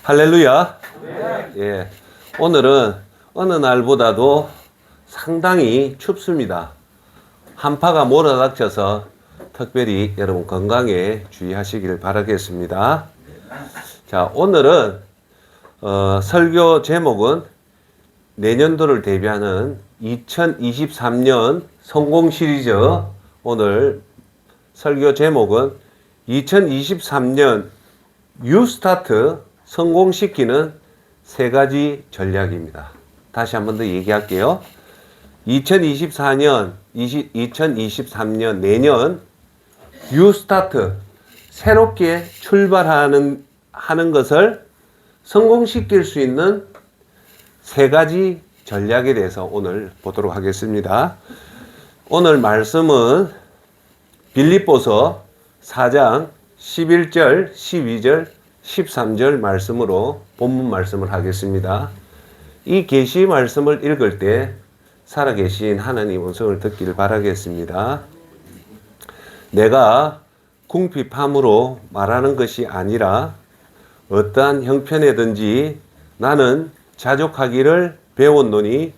할렐루야. 네. 예. 오늘은 어느 날보다도 상당히 춥습니다. 한파가 몰아닥쳐서 특별히 여러분 건강에 주의하시길 바라겠습니다. 자, 오늘은 설교 제목은 내년도를 대비하는 2023년 성공 시리즈. 오늘 설교 제목은 2023년 뉴스타트 성공시키는 세 가지 전략입니다. 다시 한 번 더 얘기할게요. 2023년 내년 뉴스타트, 새롭게 출발하는 것을 성공시킬 수 있는 세 가지 전략에 대해서 오늘 보도록 하겠습니다. 오늘 말씀은 빌립보서 4장 11절, 12절, 13절 말씀으로 본문 말씀을 하겠습니다. 이 계시 말씀을 읽을 때 살아계신 하나님 음성을 듣기를 바라겠습니다. 내가 궁핍함으로 말하는 것이 아니라 어떠한 형편에든지 나는 자족하기를 배웠노니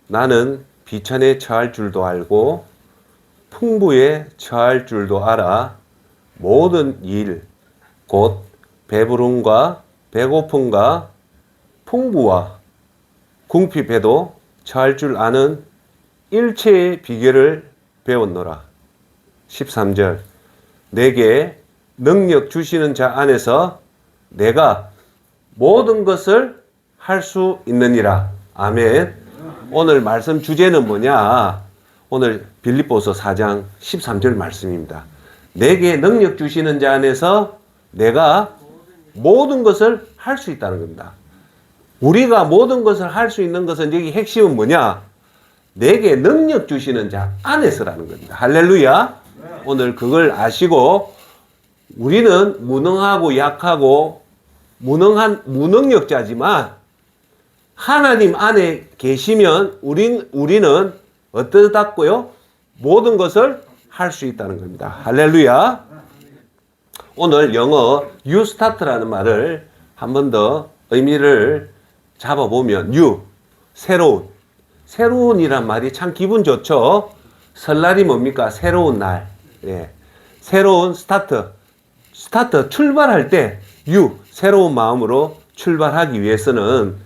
나는 비천에 처할 줄도 알고 풍부에 처할 줄도 알아. 모든 일, 곧 배부름과 배고픔과 풍부와 궁핍에도 처할 줄 아는 일체의 비결을 배웠노라. 13절. 내게 능력 주시는 자 안에서 내가 모든 것을 할 수 있느니라. 아멘. 오늘 말씀 주제는 뭐냐? 오늘 빌립보서 4장 13절 말씀입니다. 내게 능력 주시는 자 안에서 내가 모든 것을 할 수 있다는 겁니다. 우리가 모든 것을 할 수 있는 것은 여기 핵심은 뭐냐? 내게 능력 주시는 자 안에서라는 겁니다. 할렐루야. 오늘 그걸 아시고 우리는 무능하고 약하고 무능력자지만 하나님 안에 계시면 우리는 어떻다고요? 모든 것을 할 수 있다는 겁니다. 할렐루야. 오늘 영어 you start라는 말을 한 번 더 의미를 잡아보면 new, 새로운이란 말이 참 기분 좋죠. 설날이 뭡니까? 새로운 날. 예. 새로운 스타트, 출발할 때 새로운 마음으로 출발하기 위해서는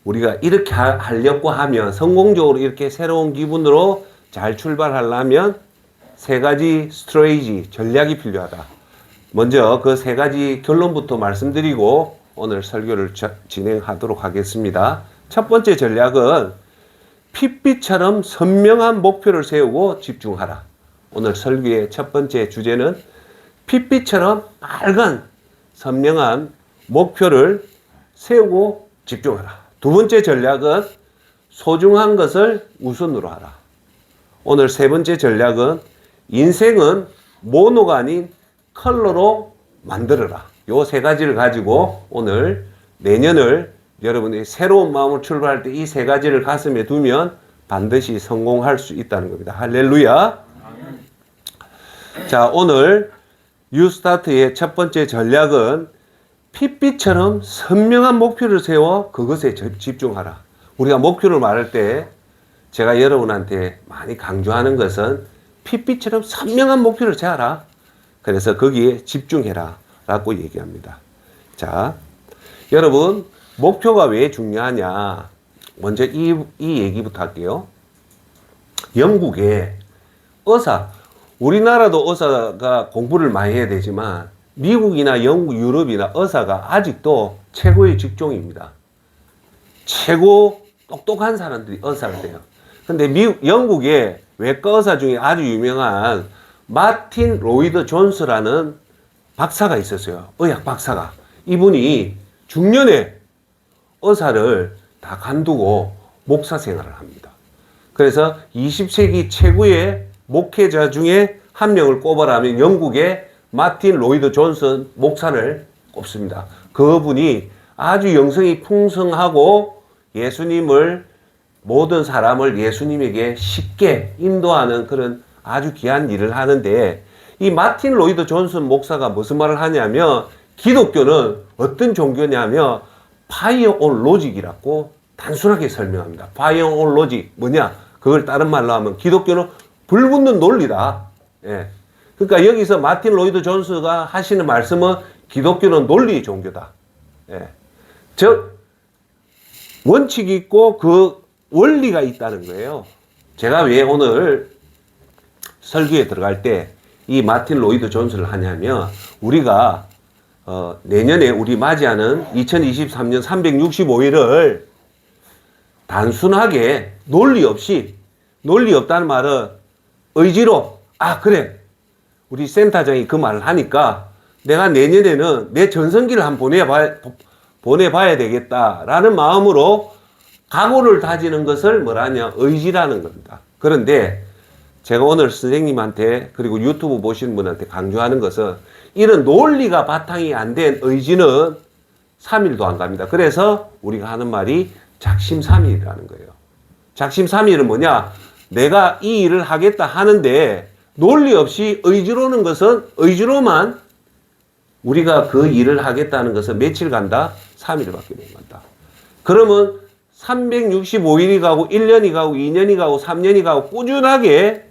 우리가 이렇게 하려고 하면 성공적으로 이렇게 새로운 기분으로 잘 출발하려면 세 가지 스트레이지, 전략이 필요하다. 먼저 그 세 가지 결론부터 말씀드리고 오늘 설교를 진행하도록 하겠습니다. 첫 번째 전략은 핏빛처럼 선명한 목표를 세우고 집중하라. 오늘 설교의 첫 번째 주제는 핏빛처럼 빨간 선명한 목표를 세우고 집중하라. 두 번째 전략은 소중한 것을 우선으로 하라. 오늘 세 번째 전략은 인생은 모노가 아닌 컬러로 만들어라. 요 세 가지를 가지고 오늘 내년을 여러분이 새로운 마음으로 출발할 때 이 세 가지를 가슴에 두면 반드시 성공할 수 있다는 겁니다. 할렐루야. 자, 오늘 뉴스타트의 첫 번째 전략은 핏빛처럼 선명한 목표를 세워 그것에 집중하라. 우리가 목표를 말할 때 제가 여러분한테 많이 강조하는 것은 핏빛처럼 선명한 목표를 세워라. 그래서 거기에 집중해라 라고 얘기합니다. 자, 여러분 목표가 왜 중요하냐? 먼저 이 얘기부터 할게요. 영국의 우리나라도 의사가 공부를 많이 해야 되지만 미국이나 영국, 유럽이나 의사가 아직도 최고의 직종입니다. 최고 똑똑한 사람들이 의사가 돼요. 근데 영국의 외과 의사 중에 아주 유명한 마틴 로이드 존스라는 박사가 있었어요. 의학 박사가. 이분이 중년에 의사를 다 간두고 목사 생활을 합니다. 그래서 20세기 최고의 목회자 중에 한 명을 꼽아라면 영국의 마틴 로이드 존슨 목사를 꼽습니다. 그분이 아주 영성이 풍성하고 모든 사람을 예수님에게 쉽게 인도하는 그런 아주 귀한 일을 하는데 이 마틴 로이드 존슨 목사가 무슨 말을 하냐면 기독교는 어떤 종교냐면 파이어 온 로직이라고 단순하게 설명합니다. 파이어 온 로직 뭐냐? 그걸 다른 말로 하면 기독교는 불붙는 논리다. 예. 그러니까 여기서 마틴 로이드 존스가 하시는 말씀은 기독교는 논리의 종교다. 예. 즉 원칙이 있고 그 원리가 있다는 거예요. 제가 왜 오늘 설교에 들어갈 때 이 마틴 로이드 존스를 하냐면 우리가 내년에 우리 맞이하는 2023년 365일을 단순하게 논리 없다는 말은 의지로 그래 우리 센터장이 그 말을 하니까 내가 내년에는 내 전성기를 한번 보내봐야 되겠다라는 마음으로 각오를 다지는 것을 뭐라냐 의지라는 겁니다. 그런데 제가 오늘 선생님한테 그리고 유튜브 보시는 분한테 강조하는 것은 이런 논리가 바탕이 안 된 의지는 3일도 안 갑니다. 그래서 우리가 하는 말이 작심삼일이라는 거예요. 작심삼일은 뭐냐? 내가 이 일을 하겠다 하는데 논리 없이 의지로는 것은 의지로만 우리가 그 일을 하겠다는 것은 며칠 간다? 3일밖에 못 간다. 그러면 365일이 가고 1년이 가고 2년이 가고 3년이 가고 꾸준하게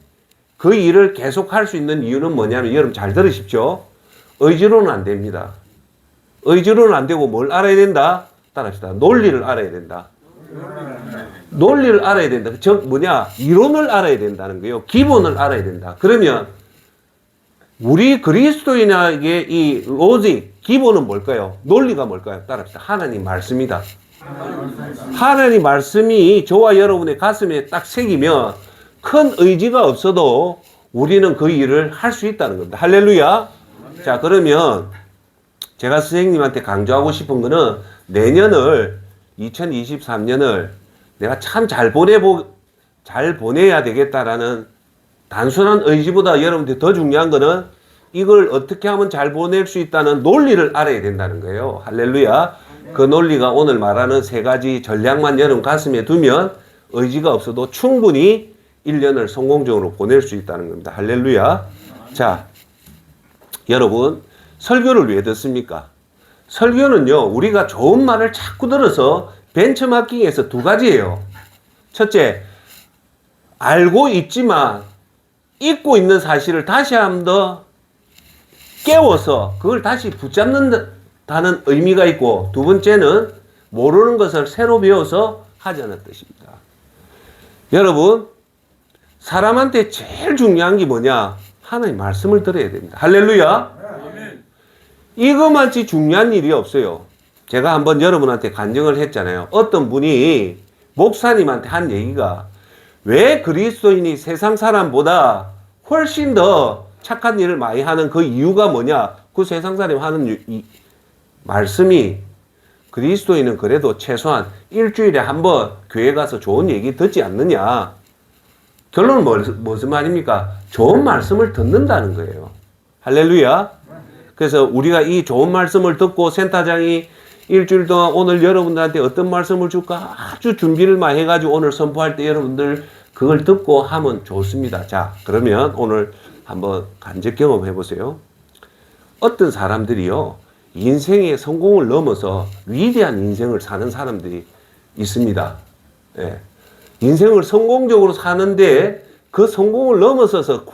그 일을 계속할 수 있는 이유는 뭐냐면 여러분 잘 들으십시오. 의지로는 안 됩니다. 의지로는 안 되고 뭘 알아야 된다? 따라합시다. 논리를 알아야 된다. 논리를 알아야 된다. 즉 뭐냐? 이론을 알아야 된다는 거예요. 기본을 알아야 된다. 그러면 우리 그리스도인에게 이 로직, 기본은 뭘까요? 논리가 뭘까요? 따라합시다. 하나님 말씀이다. 하나님 말씀이 저와 여러분의 가슴에 딱 새기면 큰 의지가 없어도 우리는 그 일을 할 수 있다는 겁니다. 할렐루야. 자, 그러면 제가 선생님한테 강조하고 싶은 거는 내년을 2023년을 내가 참 잘 보내야 되겠다라는 단순한 의지보다 여러분들 더 중요한 거는 이걸 어떻게 하면 잘 보낼 수 있다는 논리를 알아야 된다는 거예요. 할렐루야. 그 논리가 오늘 말하는 세 가지 전략만 여러분 가슴에 두면 의지가 없어도 충분히 1년을 성공적으로 보낼 수 있다는 겁니다. 할렐루야. 자, 여러분 설교를 왜 듣습니까? 설교는요 우리가 좋은 말을 자꾸 들어서 벤처마킹에서 두 가지예요. 첫째, 알고 있지만 잊고 있는 사실을 다시 한 번 더 깨워서 그걸 다시 붙잡는다는 의미가 있고, 두 번째는 모르는 것을 새로 배워서 하자는 뜻입니다. 여러분, 사람한테 제일 중요한 게 뭐냐? 하나님 말씀을 들어야 됩니다. 할렐루야. 이거만치 중요한 일이 없어요. 제가 한번 여러분한테 간증을 했잖아요. 어떤 분이 목사님한테 한 얘기가, 왜 그리스도인이 세상 사람보다 훨씬 더 착한 일을 많이 하는 그 이유가 뭐냐? 그 세상 사람이 하는 말씀이, 그리스도인은 그래도 최소한 일주일에 한 번 교회 가서 좋은 얘기 듣지 않느냐? 결론은 무슨 말입니까? 좋은 말씀을 듣는다는 거예요. 할렐루야. 그래서 우리가 이 좋은 말씀을 듣고 센터장이 일주일 동안 오늘 여러분들한테 어떤 말씀을 줄까 아주 준비를 많이 해가지고 오늘 선포할 때 여러분들 그걸 듣고 하면 좋습니다. 자, 그러면 오늘 한번 간접 경험해 보세요. 어떤 사람들이요, 인생의 성공을 넘어서 위대한 인생을 사는 사람들이 있습니다. 예. 인생을 성공적으로 사는데 그 성공을 넘어서서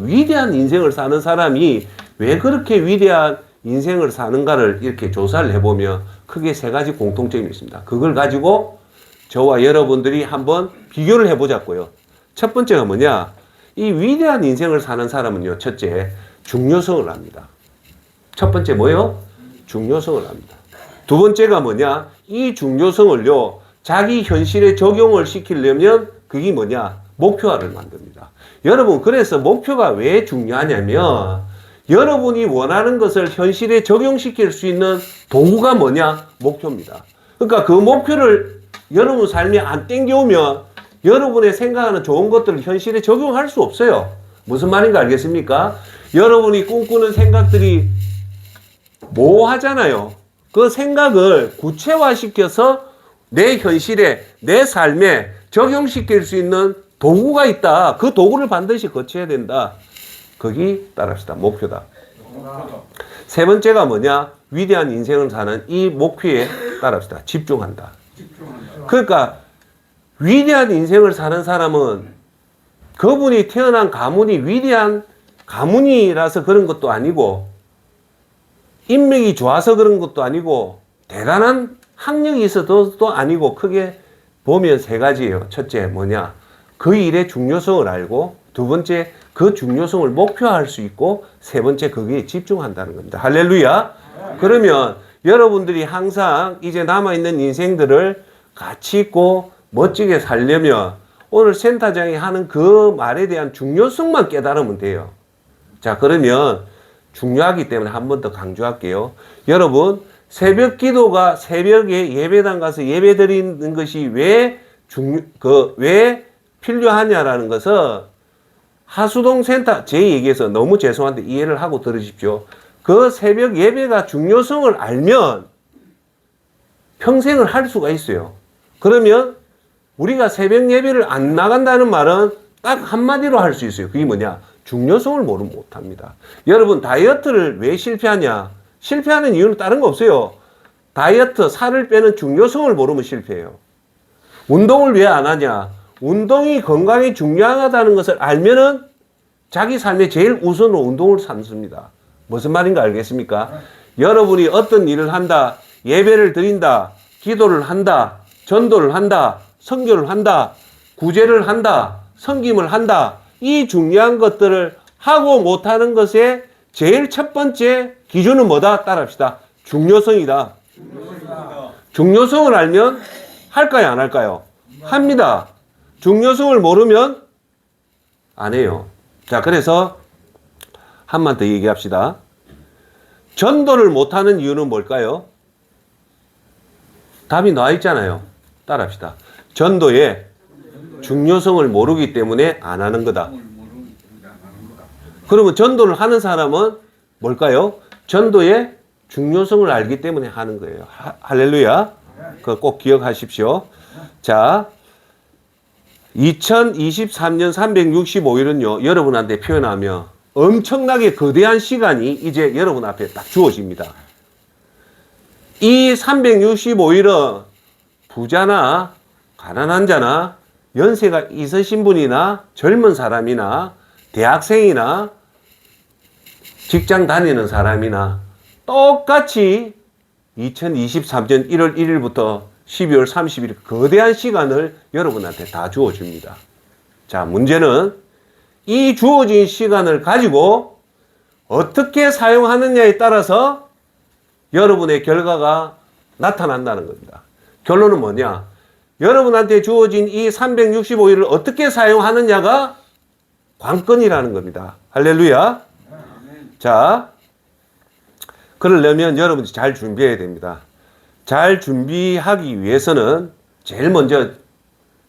위대한 인생을 사는 사람이 왜 그렇게 위대한 인생을 사는가를 이렇게 조사를 해보면 크게 세 가지 공통점이 있습니다. 그걸 가지고 저와 여러분들이 한번 비교를 해보자고요. 첫 번째가 뭐냐? 이 위대한 인생을 사는 사람은요, 첫째, 중요성을 압니다. 첫 번째 뭐요? 중요성을 압니다. 두 번째가 뭐냐? 이 중요성을요, 자기 현실에 적용을 시키려면 그게 뭐냐? 목표화를 만듭니다. 여러분, 그래서 목표가 왜 중요하냐면 여러분이 원하는 것을 현실에 적용시킬 수 있는 도구가 뭐냐? 목표입니다. 그러니까 그 목표를 여러분 삶에 안 땡겨오면 여러분의 생각하는 좋은 것들을 현실에 적용할 수 없어요. 무슨 말인가 알겠습니까? 여러분이 꿈꾸는 생각들이 모호하잖아요. 그 생각을 구체화시켜서 내 현실에, 내 삶에 적용시킬 수 있는 도구가 있다. 그 도구를 반드시 거쳐야 된다. 거기 따라합시다. 목표다. 세 번째가 뭐냐? 위대한 인생을 사는 이 목표에 따라합시다. 집중한다. 그러니까 위대한 인생을 사는 사람은 그분이 태어난 가문이 위대한 가문이라서 그런 것도 아니고 인맥이 좋아서 그런 것도 아니고 대단한 학력이 있어도 아니고 크게 보면 세 가지예요. 첫째 뭐냐? 그 일의 중요성을 알고 두 번째 그 중요성을 목표화할 수 있고 세 번째 거기에 집중한다는 겁니다. 할렐루야. 그러면 여러분들이 항상 이제 남아있는 인생들을 가치 있고 멋지게 살려면 오늘 센터장이 하는 그 말에 대한 중요성만 깨달으면 돼요. 자, 그러면 중요하기 때문에 한 번 더 강조할게요. 여러분, 새벽 기도가 새벽에 예배당 가서 예배 드리는 것이 왜 필요하냐라는 것은 하수동 센터, 제 얘기해서 너무 죄송한데 이해를 하고 들으십시오. 그 새벽 예배가 중요성을 알면 평생을 할 수가 있어요. 그러면 우리가 새벽 예배를 안 나간다는 말은 딱 한마디로 할 수 있어요. 그게 뭐냐? 중요성을 모르면 못합니다. 여러분, 다이어트를 왜 실패하냐? 실패하는 이유는 다른 거 없어요. 다이어트, 살을 빼는 중요성을 모르면 실패해요. 운동을 왜 안 하냐? 운동이 건강에 중요하다는 것을 알면은 자기 삶에 제일 우선으로 운동을 삼습니다. 무슨 말인가 알겠습니까? 여러분이 어떤 일을 한다, 예배를 드린다, 기도를 한다, 전도를 한다, 선교를 한다, 구제를 한다, 섬김을 한다. 이 중요한 것들을 하고 못하는 것의 제일 첫 번째 기준은 뭐다? 따라합시다. 중요성이다. 중요성을 알면 할까요? 안 할까요? 합니다. 중요성을 모르면 안 해요. 자, 그래서 한 번 더 얘기합시다. 전도를 못하는 이유는 뭘까요? 답이 나와 있잖아요. 따라합시다. 전도의 중요성을 모르기 때문에 안 하는 거다. 그러면 전도를 하는 사람은 뭘까요? 전도의 중요성을 알기 때문에 하는 거예요. 할렐루야. 그거 꼭 기억하십시오. 자, 2023년 365일은요, 여러분한테 표현하면 엄청나게 거대한 시간이 이제 여러분 앞에 딱 주어집니다. 이 365일은 부자나 가난한 자나 연세가 있으신 분이나 젊은 사람이나 대학생이나 직장 다니는 사람이나 똑같이 2023년 1월 1일부터 12월 30일 거대한 시간을 여러분한테 다 주어줍니다. 자, 문제는 이 주어진 시간을 가지고 어떻게 사용하느냐에 따라서 여러분의 결과가 나타난다는 겁니다. 결론은 뭐냐? 여러분한테 주어진 이 365일을 어떻게 사용하느냐가 관건이라는 겁니다. 할렐루야. 자, 그러려면 여러분이 잘 준비해야 됩니다. 잘 준비하기 위해서는 제일 먼저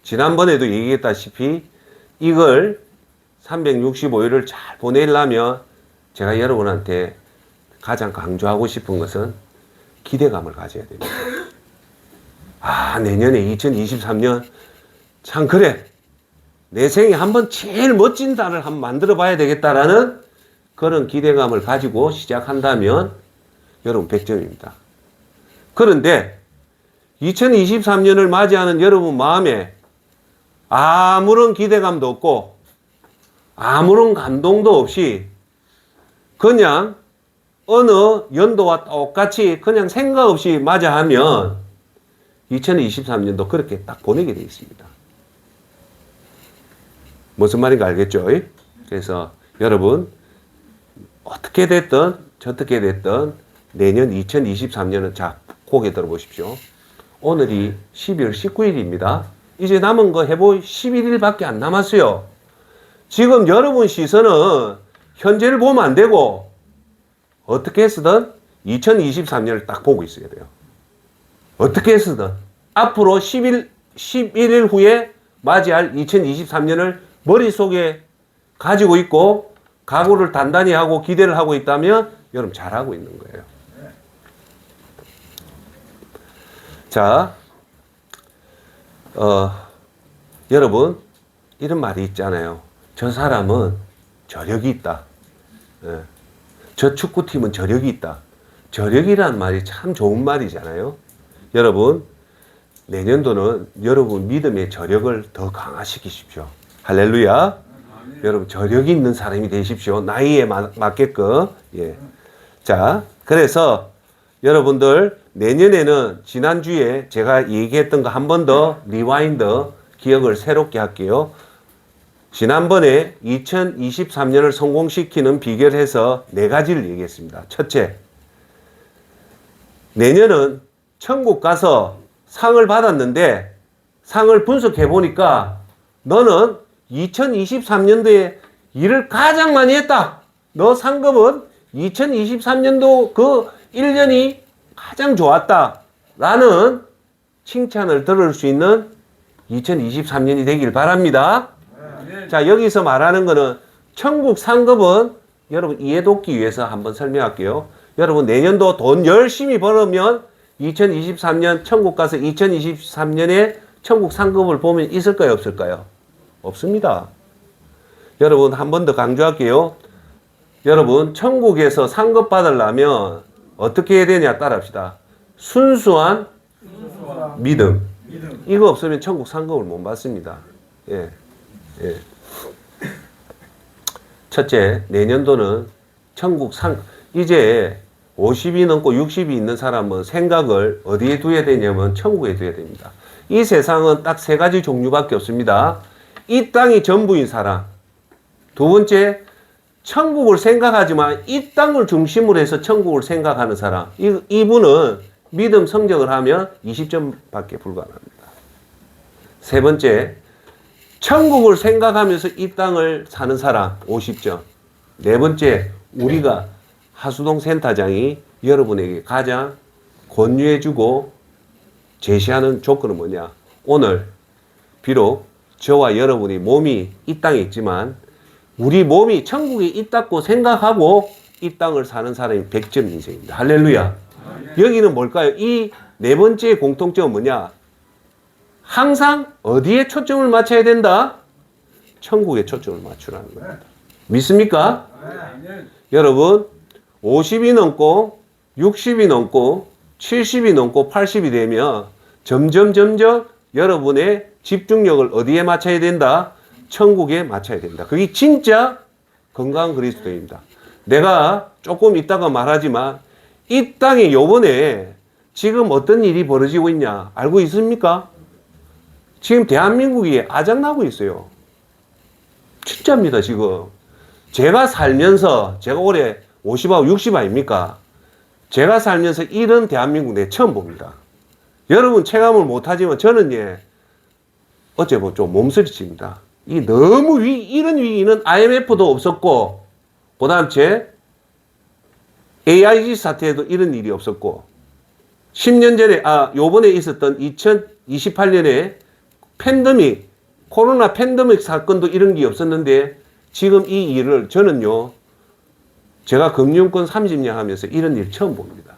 지난번에도 얘기했다시피 이걸 365일을 잘 보내려면 제가 여러분한테 가장 강조하고 싶은 것은 기대감을 가져야 됩니다. 아, 내년에 2023년 참 그래. 내 생에 한번 제일 멋진 달을 한번 만들어 봐야 되겠다라는 그런 기대감을 가지고 시작한다면 여러분 100점입니다. 그런데 2023년을 맞이하는 여러분 마음에 아무런 기대감도 없고 아무런 감동도 없이 그냥 어느 연도와 똑같이 그냥 생각 없이 맞이하면 2023년도 그렇게 딱 보내게 되어 있습니다. 무슨 말인가 알겠죠? 그래서 여러분 어떻게 됐든 저떻게 됐든 내년 2023년은 자 고개 들어보십시오. 오늘이 12월 19일입니다. 이제 남은 거 해볼 11일밖에 안 남았어요. 지금 여러분 시선은 현재를 보면 안 되고 어떻게 해서든 2023년을 딱 보고 있어야 돼요. 어떻게 해서든 앞으로 11일 후에 맞이할 2023년을 머릿속에 가지고 있고 각오를 단단히 하고 기대를 하고 있다면 여러분 잘하고 있는 거예요. 자, 여러분 이런 말이 있잖아요. 저 사람은 저력이 있다. 저 축구팀은 저력이 있다. 저력이란 말이 참 좋은 말이잖아요. 여러분, 내년도는 여러분 믿음의 저력을 더 강화시키십시오. 할렐루야. 여러분, 저력이 있는 사람이 되십시오. 나이에 맞게끔. 예. 자, 그래서 여러분들 내년에는 지난주에 제가 얘기했던 거 한 번 더 리와인드 기억을 새롭게 할게요. 지난번에 2023년을 성공시키는 비결을 해서 4가지를 얘기했습니다. 첫째, 내년은 천국 가서 상을 받았는데 상을 분석해 보니까 너는 2023년도에 일을 가장 많이 했다. 너 상급은 2023년도 그 1년이 가장 좋았다. 라는 칭찬을 들을 수 있는 2023년이 되길 바랍니다. 자, 여기서 말하는 거는 천국 상급은 여러분 이해돋기 위해서 한번 설명할게요. 여러분 내년도 돈 열심히 벌으면 2023년 천국 가서 2023년에 천국 상급을 보면 있을까요? 없을까요? 없습니다. 여러분 한 번 더 강조할게요. 여러분 천국에서 상급 받으려면 어떻게 해야 되냐 따라합시다. 순수한 믿음. 이거 없으면 천국 상급을 못 받습니다. 예. 예. 첫째, 내년도는 천국 이제 50이 넘고 60이 있는 사람은 생각을 어디에 두어야 되냐면 천국에 두어야 됩니다. 이 세상은 딱 3가지 종류밖에 없습니다. 이 땅이 전부인 사람. 두 번째, 천국을 생각하지만 이 땅을 중심으로 해서 천국을 생각하는 사람. 이분은 믿음 성적을 하면 20점밖에 불과합니다. 세 번째, 천국을 생각하면서 이 땅을 사는 사람 50점. 네 번째, 우리가 하수동 센터장이 여러분에게 가장 권유해주고 제시하는 조건은 뭐냐? 오늘 비록 저와 여러분이 몸이 이 땅에 있지만 우리 몸이 천국에 있다고 생각하고 이 땅을 사는 사람이 100점 인생입니다. 할렐루야. 여기는 뭘까요? 이 네 번째 공통점은 뭐냐? 항상 어디에 초점을 맞춰야 된다? 천국에 초점을 맞추라는 겁니다. 믿습니까? 여러분 50이 넘고 60이 넘고 70이 넘고 80이 되면 점점 여러분의 집중력을 어디에 맞춰야 된다? 천국에 맞춰야 된다. 그게 진짜 건강한 그리스도입니다. 내가 조금 이따가 말하지만 이 땅에 요번에 지금 어떤 일이 벌어지고 있냐 알고 있습니까? 지금 대한민국이 아작나고 있어요. 진짜입니다. 지금 제가 살면서 제가 올해 50하고 60 아닙니까? 제가 살면서 이런 대한민국 내 처음 봅니다. 여러분 체감을 못하지만 저는 어째 좀 몸서리칩니다. 이 너무 이런 위기는 IMF도 없었고, 그 다음 AIG 사태에도 이런 일이 없었고, 10년 전에, 요번에 있었던 2028년에 코로나 팬데믹 사건도 이런 게 없었는데, 지금 이 일을 저는요, 제가 금융권 30년 하면서 이런 일 처음 봅니다.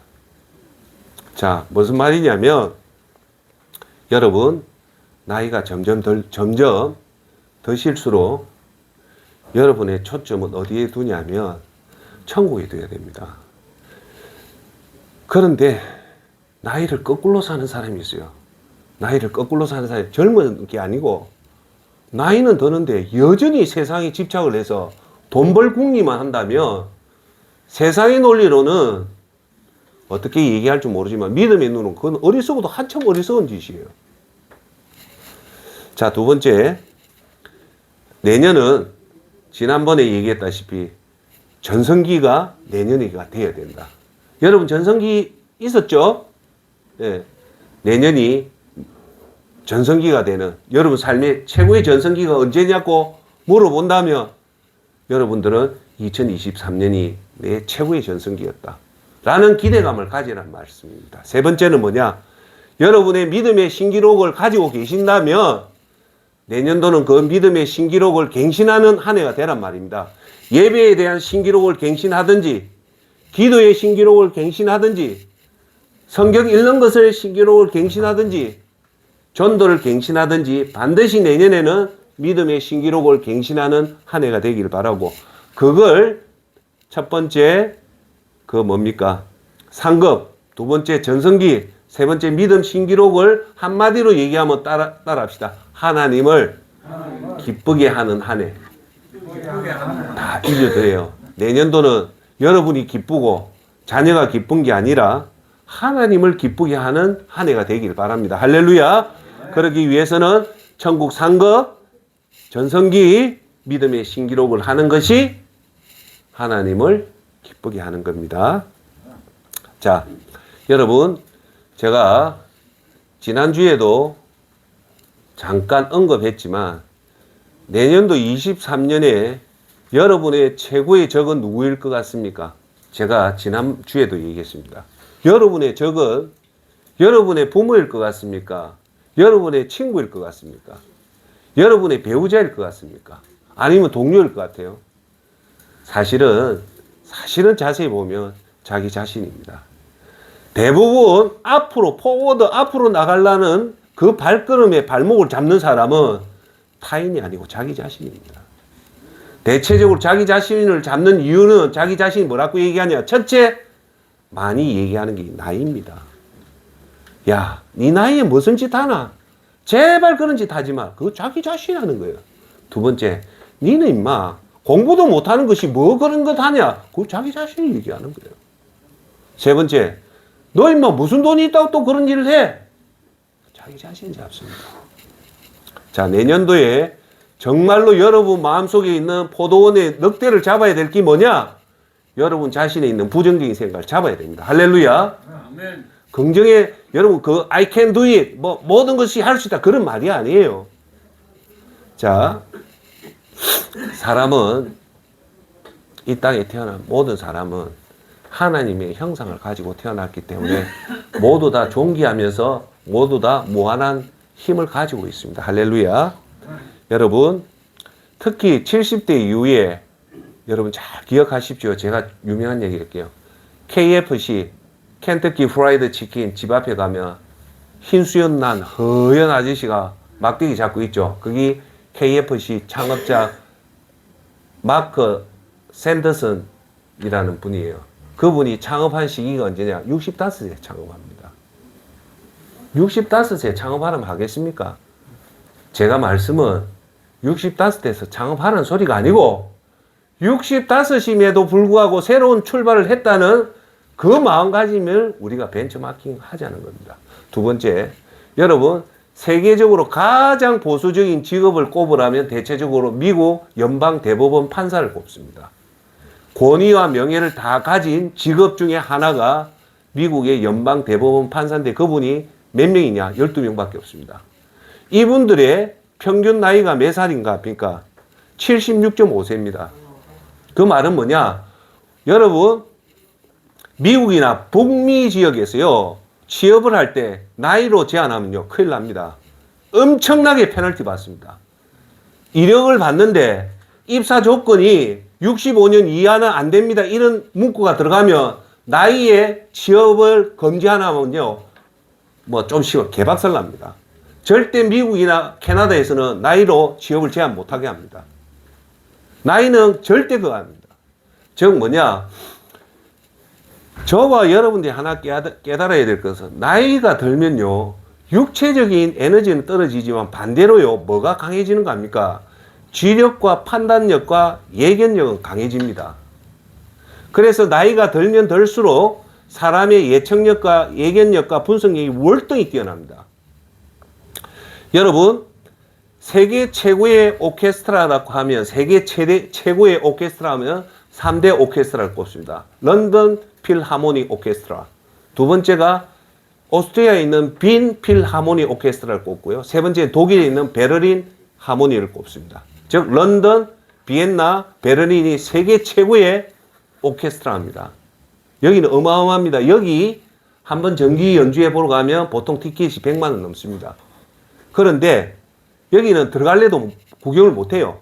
자, 무슨 말이냐면, 여러분, 나이가 점점 드실수록 여러분의 초점은 어디에 두냐면 천국에 둬야 됩니다. 그런데 나이를 거꾸로 사는 사람이 있어요. 나이를 거꾸로 사는 사람이 젊은 게 아니고 나이는 드는데 여전히 세상에 집착을 해서 돈 벌 궁리만 한다면 세상의 논리로는 어떻게 얘기할지 모르지만 믿음의 눈은 그건 어리석어도 한참 어리석은 짓이에요. 자, 두 번째, 내년은 지난번에 얘기했다시피 전성기가 내년이가 돼야 된다. 여러분 전성기 있었죠? 네. 내년이 전성기가 되는 여러분 삶의 최고의 전성기가 언제냐고 물어본다면 여러분들은 2023년이 내 최고의 전성기였다. 라는 기대감을 가지라는 말씀입니다. 세 번째는 뭐냐? 여러분의 믿음의 신기록을 가지고 계신다면 내년도는 그 믿음의 신기록을 갱신하는 한 해가 되란 말입니다. 예배에 대한 신기록을 갱신하든지 기도의 신기록을 갱신하든지 성경 읽는 것의 신기록을 갱신하든지 전도를 갱신하든지 반드시 내년에는 믿음의 신기록을 갱신하는 한 해가 되길 바라고 그걸 첫 번째 그 뭡니까? 상급, 두 번째 전성기, 세 번째 믿음 신기록을 한마디로 얘기하면 따라합시다. 하나님을 기쁘게 하는 한 해. 다 잊어드려요. 내년도는 여러분이 기쁘고 자녀가 기쁜 게 아니라 하나님을 기쁘게 하는 한 해가 되길 바랍니다. 할렐루야. 그러기 위해서는 천국 상급, 전성기, 믿음의 신기록을 하는 것이 하나님을 기쁘게 하는 겁니다. 자, 여러분, 제가 지난주에도 잠깐 언급했지만 내년도 23년에 여러분의 최고의 적은 누구일 것 같습니까? 제가 지난주에도 얘기했습니다. 여러분의 적은 여러분의 부모일 것 같습니까? 여러분의 친구일 것 같습니까? 여러분의 배우자일 것 같습니까? 아니면 동료일 것 같아요? 사실은 자세히 보면 자기 자신입니다. 대부분 포워드 앞으로 나가려는 그 발걸음에 발목을 잡는 사람은 타인이 아니고 자기 자신입니다. 대체적으로 자기 자신을 잡는 이유는 자기 자신이 뭐라고 얘기하냐? 첫째, 많이 얘기하는 게 나이입니다. 야, 네 나이에 무슨 짓 하나? 제발 그런 짓 하지 마. 그거 자기 자신이 하는 거예요. 두 번째, 니는 임마 공부도 못하는 것이 뭐 그런 것 하냐? 그거 자기 자신이 얘기하는 거예요. 세 번째, 너 임마 무슨 돈이 있다고 또 그런 일을 해? 자기 자신이 잡습니다. 자, 내년도에 정말로 여러분 마음속에 있는 포도원의 늑대를 잡아야 될 게 뭐냐? 여러분 자신에 있는 부정적인 생각을 잡아야 됩니다. 할렐루야. 아멘. 긍정의 여러분 그 I can do it 뭐 모든 것이 할 수 있다 그런 말이 아니에요. 자, 사람은 이 땅에 태어난 모든 사람은 하나님의 형상을 가지고 태어났기 때문에 모두 다 존귀하면서 모두 다 무한한 힘을 가지고 있습니다. 할렐루야. 여러분 특히 70대 이후에 여러분 잘 기억하십시오. 제가 유명한 얘기 할게요. KFC 켄터키 프라이드 치킨 집 앞에 가면 흰수염 난 허연 아저씨가 막대기 잡고 있죠. 거기 KFC 창업자 마크 샌더슨이라는 분이에요. 그분이 창업한 시기가 언제냐? 65세 창업합니다. 65세 창업하라면 하겠습니까? 제가 말씀은 65세에서 창업하는 소리가 아니고 65임에도 불구하고 새로운 출발을 했다는 그 마음가짐을 우리가 벤처마킹 하자는 겁니다. 두 번째, 여러분 세계적으로 가장 보수적인 직업을 꼽으라면 대체적으로 미국 연방대법원 판사를 꼽습니다. 권위와 명예를 다 가진 직업 중에 하나가 미국의 연방대법원 판사인데 그분이 몇 명이냐? 12명밖에 없습니다. 이분들의 평균 나이가 몇 살인가? 그러니까 76.5세입니다. 그 말은 뭐냐? 여러분 미국이나 북미 지역에서요 취업을 할 때 나이로 제한하면요 큰일 납니다. 엄청나게 페널티 받습니다. 이력을 봤는데 입사 조건이 65년 이하는 안 됩니다. 이런 문구가 들어가면 나이에 취업을 금지하면요 뭐 좀 쉬워 개박살 납니다. 절대 미국이나 캐나다에서는 나이로 취업을 제한 못하게 합니다. 나이는 절대 그거 아닙니다. 즉 뭐냐? 저와 여러분들이 하나 깨달아야 될 것은 나이가 들면요 육체적인 에너지는 떨어지지만 반대로요 뭐가 강해지는 거 아닙니까? 지력과 판단력과 예견력은 강해집니다. 그래서 나이가 들면 들수록 사람의 예측력과 예견력과 분석력이 월등히 뛰어납니다. 여러분 세계 최고의 오케스트라라고 하면 세계 최고의 오케스트라 하면 3대 오케스트라를 꼽습니다. 런던 필하모닉 오케스트라. 두 번째가 오스트리아에 있는 빈 필하모닉 오케스트라를 꼽고요. 세 번째 독일에 있는 베를린 하모니를 꼽습니다. 즉 런던, 비엔나, 베를린이 세계 최고의 오케스트라입니다. 여기는 어마어마합니다. 여기 한번 정기 연주회 보러 가면 보통 티켓이 100만 원 넘습니다. 그런데 여기는 들어갈래도 구경을 못해요.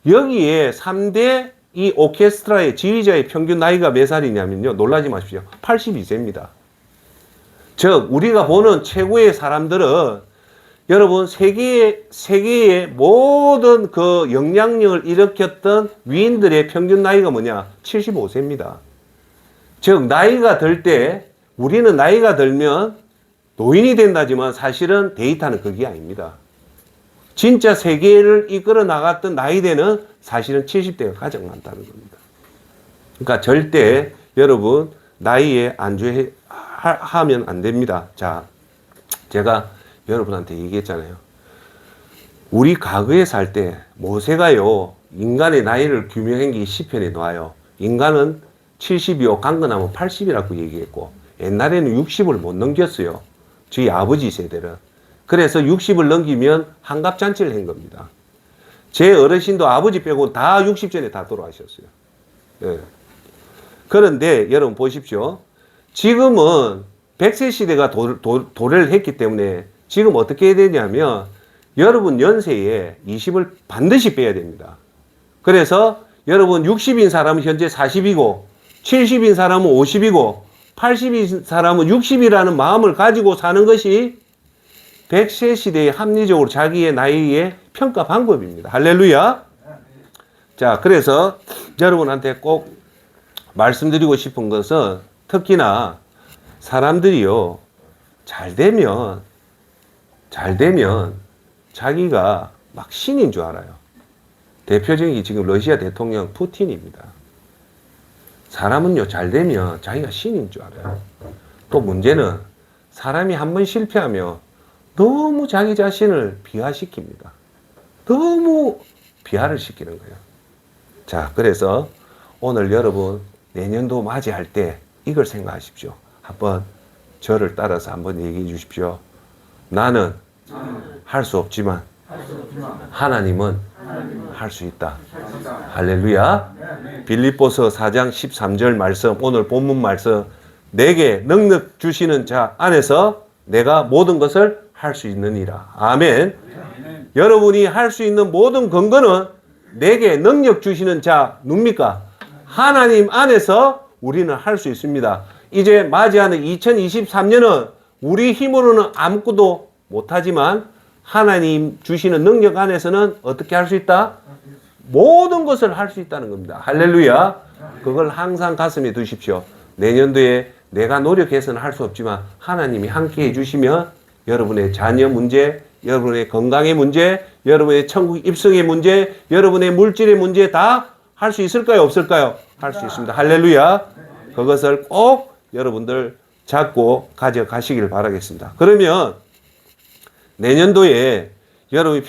여기에 3대 이 오케스트라의 지휘자의 평균 나이가 몇 살이냐면요. 놀라지 마십시오. 82세입니다. 즉 우리가 보는 최고의 사람들은 여러분 세계의 모든 그 영향력을 일으켰던 위인들의 평균 나이가 뭐냐? 75세입니다. 즉 나이가 들 때 우리는 나이가 들면 노인이 된다지만 사실은 데이터는 그게 아닙니다. 진짜 세계를 이끌어 나갔던 나이대는 사실은 70대가 가장 많다는 겁니다. 그러니까 절대 여러분 나이에 안주하면 안 됩니다. 자, 제가 여러분한테 얘기했잖아요. 우리 과거에 살 때 모세가요 인간의 나이를 규명한 게 시편에 나와요. 인간은 70이요 강건하면 80이라고 얘기했고 옛날에는 60을 못 넘겼어요. 저희 아버지 세대는. 그래서 60을 넘기면 환갑잔치를 한 겁니다. 제 어르신도 아버지 빼고 다 60 전에 다 돌아가셨어요. 예. 그런데 여러분 보십시오. 지금은 100세 시대가 도래를 했기 때문에 지금 어떻게 해야 되냐면 여러분 연세에 20을 반드시 빼야 됩니다. 그래서 여러분 60인 사람은 현재 40이고 70인 사람은 50이고 80인 사람은 60이라는 마음을 가지고 사는 것이 100세 시대에 합리적으로 자기의 나이의 평가 방법입니다. 할렐루야. 자, 그래서 여러분한테 꼭 말씀드리고 싶은 것은 특히나 사람들이요 잘 되면 자기가 막 신인 줄 알아요. 대표적인 게 지금 러시아 대통령 푸틴입니다. 사람은요 잘 되면 자기가 신인 줄 알아요. 또 문제는 사람이 한번 실패하면 너무 자기 자신을 비하시킵니다. 너무 비하를 시키는 거예요. 자, 그래서 오늘 여러분 내년도 맞이할 때 이걸 생각하십시오. 한번 저를 따라서 한번 얘기해 주십시오. 나는 할 수 없지만 하나님은 할 수 있다. 할렐루야. 빌립보서 4장 13절 말씀, 오늘 본문 말씀, 내게 능력 주시는 자 안에서 내가 모든 것을 할 수 있느니라. 아멘. 여러분이 할 수 있는 모든 근거는 내게 능력 주시는 자 누굽니까? 하나님 안에서 우리는 할 수 있습니다. 이제 맞이하는 2023년은 우리 힘으로는 아무것도 못하지만 하나님 주시는 능력 안에서는 어떻게 할 수 있다? 모든 것을 할 수 있다는 겁니다. 할렐루야. 그걸 항상 가슴에 두십시오. 내년도에 내가 노력해서는 할 수 없지만 하나님이 함께 해주시면 여러분의 자녀 문제, 여러분의 건강의 문제, 여러분의 천국 입성의 문제, 여러분의 물질의 문제 다 할 수 있을까요? 없을까요? 할 수 있습니다. 할렐루야. 그것을 꼭 여러분들 잡고 가져가시길 바라겠습니다. 그러면 내년도에 여러분이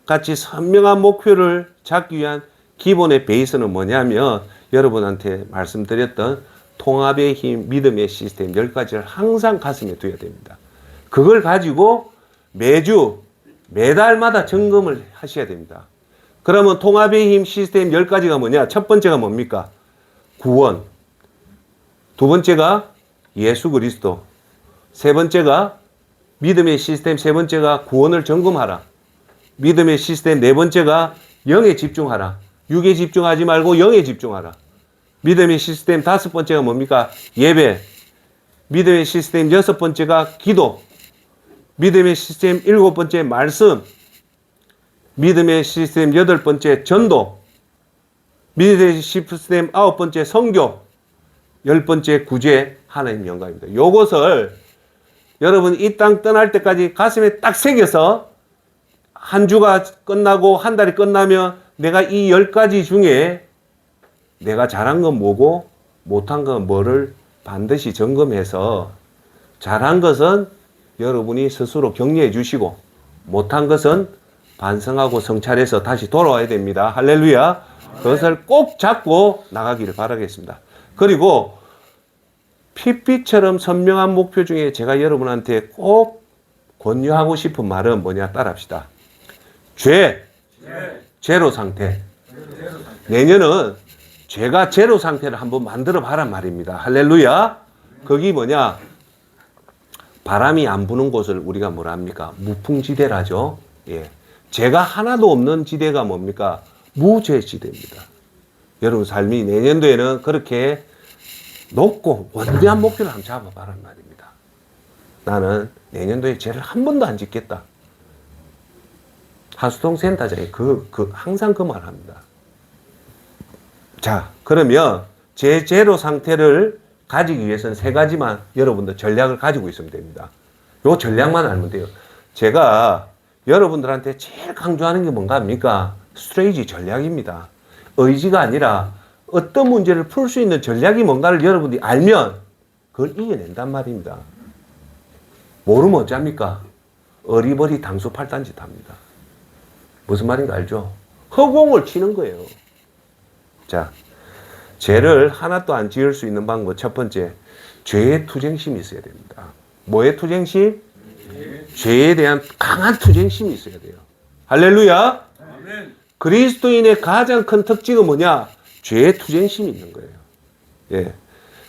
같이 선명한 목표를 잡기 위한 기본의 베이스는 뭐냐면 여러분한테 말씀드렸던 통합의 힘, 믿음의 시스템 10가지를 항상 가슴에 두어야 됩니다. 그걸 가지고 매달마다 점검을 하셔야 됩니다. 그러면 통합의 힘 시스템 10가지가 뭐냐? 첫 번째가 뭡니까? 구원. 두 번째가 예수 그리스도. 세 번째가 믿음의 시스템 세 번째가 구원을 점검하라. 믿음의 시스템 네 번째가 영에 집중하라. 육에 집중하지 말고 영에 집중하라. 믿음의 시스템 다섯 번째가 뭡니까? 예배. 믿음의 시스템 여섯 번째가 기도. 믿음의 시스템 일곱 번째 말씀. 믿음의 시스템 여덟 번째 전도. 믿음의 시스템 아홉 번째 선교. 열 번째 구제 하나님 영광입니다. 요것을 여러분 이 땅 떠날 때까지 가슴에 딱 새겨서 한 주가 끝나고 한 달이 끝나면 내가 이 10가지 중에 내가 잘한 건 뭐고 못한 건 뭐를 반드시 점검해서 잘한 것은 여러분이 스스로 격려해 주시고 못한 것은 반성하고 성찰해서 다시 돌아와야 됩니다. 할렐루야. 그것을 꼭 잡고 나가기를 바라겠습니다. 그리고 핏빛처럼 선명한 목표 중에 제가 여러분한테 꼭 권유하고 싶은 말은 뭐냐 따라합시다. 제로 상태. 내년은 죄가 제로 상태를 한번 만들어 봐란 말입니다. 할렐루야. 거기 뭐냐? 바람이 안 부는 곳을 우리가 뭐라 합니까? 무풍지대라죠. 예. 죄가 하나도 없는 지대가 뭡니까? 무죄지대입니다. 여러분 삶이 내년도에는 그렇게 높고 원대한 목표를 한번 잡아봐란 말입니다. 나는 내년도에 죄를 한 번도 안 짓겠다. 하수동 센터장이 항상 그 말 합니다. 자, 그러면 제 제로 상태를 가지기 위해서는 세 가지만 여러분들 전략을 가지고 있으면 됩니다. 요 전략만 알면 돼요. 제가 여러분들한테 제일 강조하는 게 뭔가 합니까? 스트레이지 전략입니다. 의지가 아니라 어떤 문제를 풀 수 있는 전략이 뭔가를 여러분들이 알면 그걸 이겨낸단 말입니다. 모르면 어쩝니까? 어리버리 당수 팔단짓 합니다. 무슨 말인가 알죠? 허공을 치는 거예요. 자, 죄를 하나도 안 지을 수 있는 방법 첫 번째, 죄의 투쟁심이 있어야 됩니다. 뭐의 투쟁심? 죄에 대한 강한 투쟁심이 있어야 돼요. 할렐루야. 아멘. 그리스도인의 가장 큰 특징은 뭐냐? 죄의 투쟁심이 있는 거예요. 예.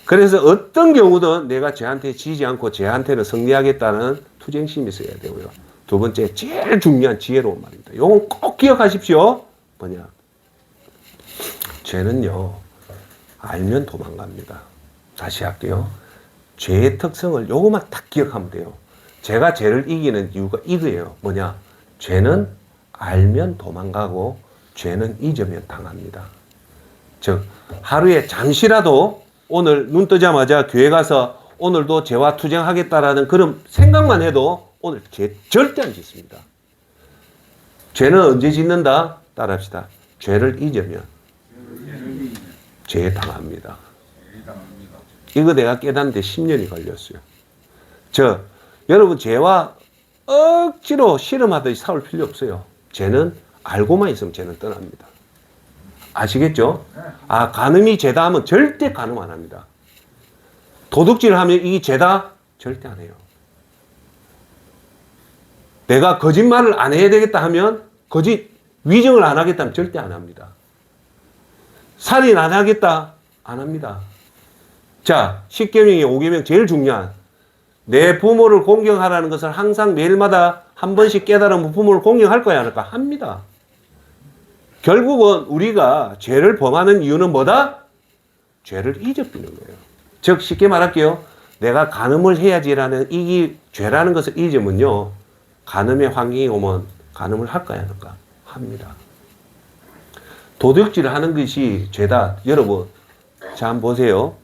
그래서 어떤 경우든 내가 죄한테 지지 않고 죄한테는 승리하겠다는 투쟁심이 있어야 되고요. 두 번째, 제일 중요한 지혜로운 말입니다. 이건 꼭 기억하십시오. 뭐냐? 죄는요, 알면 도망갑니다. 다시 할게요. 죄의 특성을 요것만 딱 기억하면 돼요. 제가 죄를 이기는 이유가 이거예요. 뭐냐? 죄는 알면 도망가고 죄는 잊으면 당합니다. 즉, 하루에 잠시라도 오늘 눈 뜨자마자 교회 가서 오늘도 죄와 투쟁하겠다라는 그런 생각만 해도 오늘 죄 절대 안 짓습니다. 죄는 언제 짓는다? 따라합시다. 죄를 잊으면 죄에 당합니다. 이거 내가 깨닫는데 10년이 걸렸어요. 여러분 죄와 억지로 씨름하듯이 싸울 필요 없어요. 죄는 알고만 있으면 죄는 떠납니다. 아시겠죠? 아, 간음이 죄다 하면 절대 간음 안 합니다. 도둑질 하면 이게 죄다? 절대 안 해요. 내가 거짓말을 안 해야 되겠다 하면 위증을 안 하겠다 하면 절대 안 합니다. 살인 안 하겠다? 안 합니다. 자, 10계명의 5계명 제일 중요한 내 부모를 공경하라는 것을 항상 매일마다 한 번씩 깨달으면 부모를 공경할 거야, 안 할까? 합니다. 결국은 우리가 죄를 범하는 이유는 뭐다? 죄를 잊어버리는 거예요. 즉, 쉽게 말할게요. 내가 간음을 해야지라는 이 죄라는 것을 잊으면요, 간음의 환경이 오면 간음을 할까요, 안 할까? 합니다. 도둑질을 하는 것이 죄다. 여러분, 자, 한번 보세요.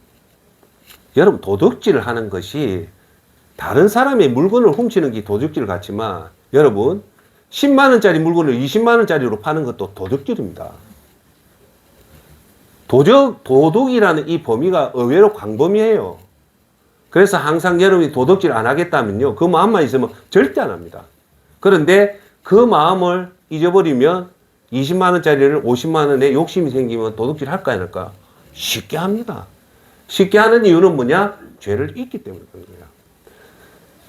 여러분, 도둑질을 하는 것이 다른 사람의 물건을 훔치는 게 도둑질 같지만 여러분 10만원짜리 물건을 20만원짜리로 파는 것도 도둑질입니다. 도둑이라는 이 범위가 의외로 광범위해요. 그래서 항상 여러분이 도둑질 안 하겠다면요, 그 마음만 있으면 절대 안 합니다. 그런데 그 마음을 잊어버리면 20만원짜리를 50만원에 욕심이 생기면 도둑질 할까 안 할까? 쉽게 합니다. 쉽게 하는 이유는 뭐냐? 죄를 잊기 때문에 그런 거예요.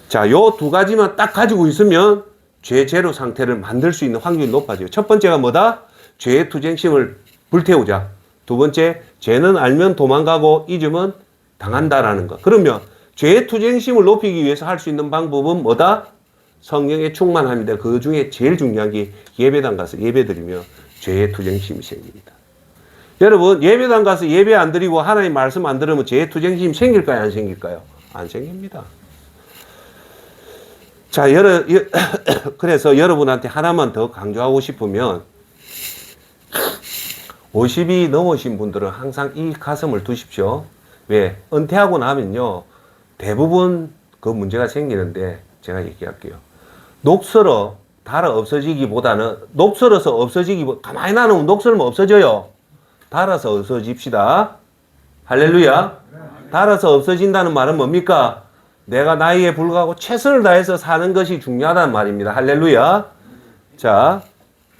자, 요 두 가지만 딱 가지고 있으면 죄 제로 상태를 만들 수 있는 확률이 높아져요. 첫 번째가 뭐다? 죄의 투쟁심을 불태우자. 두 번째, 죄는 알면 도망가고 잊으면 당한다라는 거. 그러면 죄의 투쟁심을 높이기 위해서 할 수 있는 방법은 뭐다? 성령의 충만함입니다. 그 중에 제일 중요한 게 예배당 가서 예배드리면 죄의 투쟁심이 생깁니다. 여러분, 예배당 가서 예배 안 드리고 하나님 말씀 안 들으면 죄의 투쟁심 생길까요? 안 생길까요? 안 생깁니다. 자, 그래서 여러분한테 하나만 더 강조하고 싶으면 50이 넘으신 분들은 항상 이 가슴을 두십시오. 왜? 은퇴하고 나면요, 대부분 그 문제가 생기는데 제가 얘기할게요. 녹슬어 달아 없어지기보다는 녹슬어서 없어지기보다 가만히 놔놓으면 녹슬면 없어져요. 달아서 없어집시다. 할렐루야. 달아서 없어진다는 말은 뭡니까? 내가 나이에 불구하고 최선을 다해서 사는 것이 중요하다는 말입니다. 할렐루야. 자,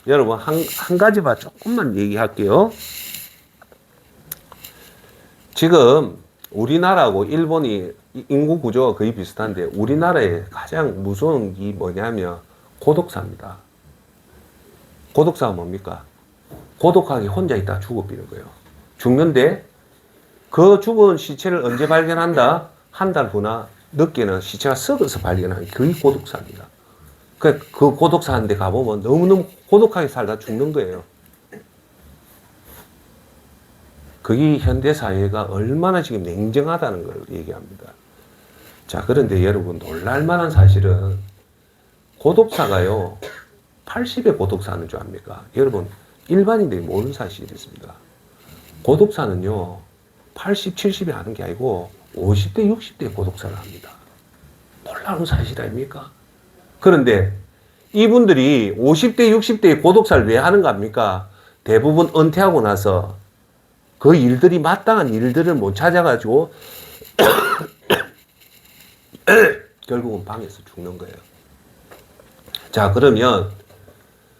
여러분 한 가지만 조금만 얘기할게요. 지금 우리나라하고 일본이 인구 구조가 거의 비슷한데 우리나라의 가장 무서운 게 뭐냐면 고독사입니다. 고독사가 뭡니까? 고독하게 혼자 있다 죽어버리는 거예요. 죽는데 그 죽은 시체를 언제 발견한다? 한 달 후나 늦게는 시체가 썩어서 발견하는 게 그게 고독사입니다. 그 고독사 하는데 가보면 너무너무 고독하게 살다 죽는 거예요. 그게 현대사회가 얼마나 지금 냉정하다는 걸 얘기합니다. 자, 그런데 여러분 놀랄만한 사실은 고독사가요 80의 고독사는 줄 압니까? 여러분 일반인들이 모르는 사실이 있습니다. 고독사는요 80, 70이 하는 게 아니고 50대, 60대 고독사를 합니다. 놀라운 사실 아닙니까? 그런데 이분들이 50대, 60대의 고독사를 왜 하는가 합니까? 대부분 은퇴하고 나서 그 일들이 마땅한 일들을 못 찾아가지고 결국은 방에서 죽는 거예요. 자, 그러면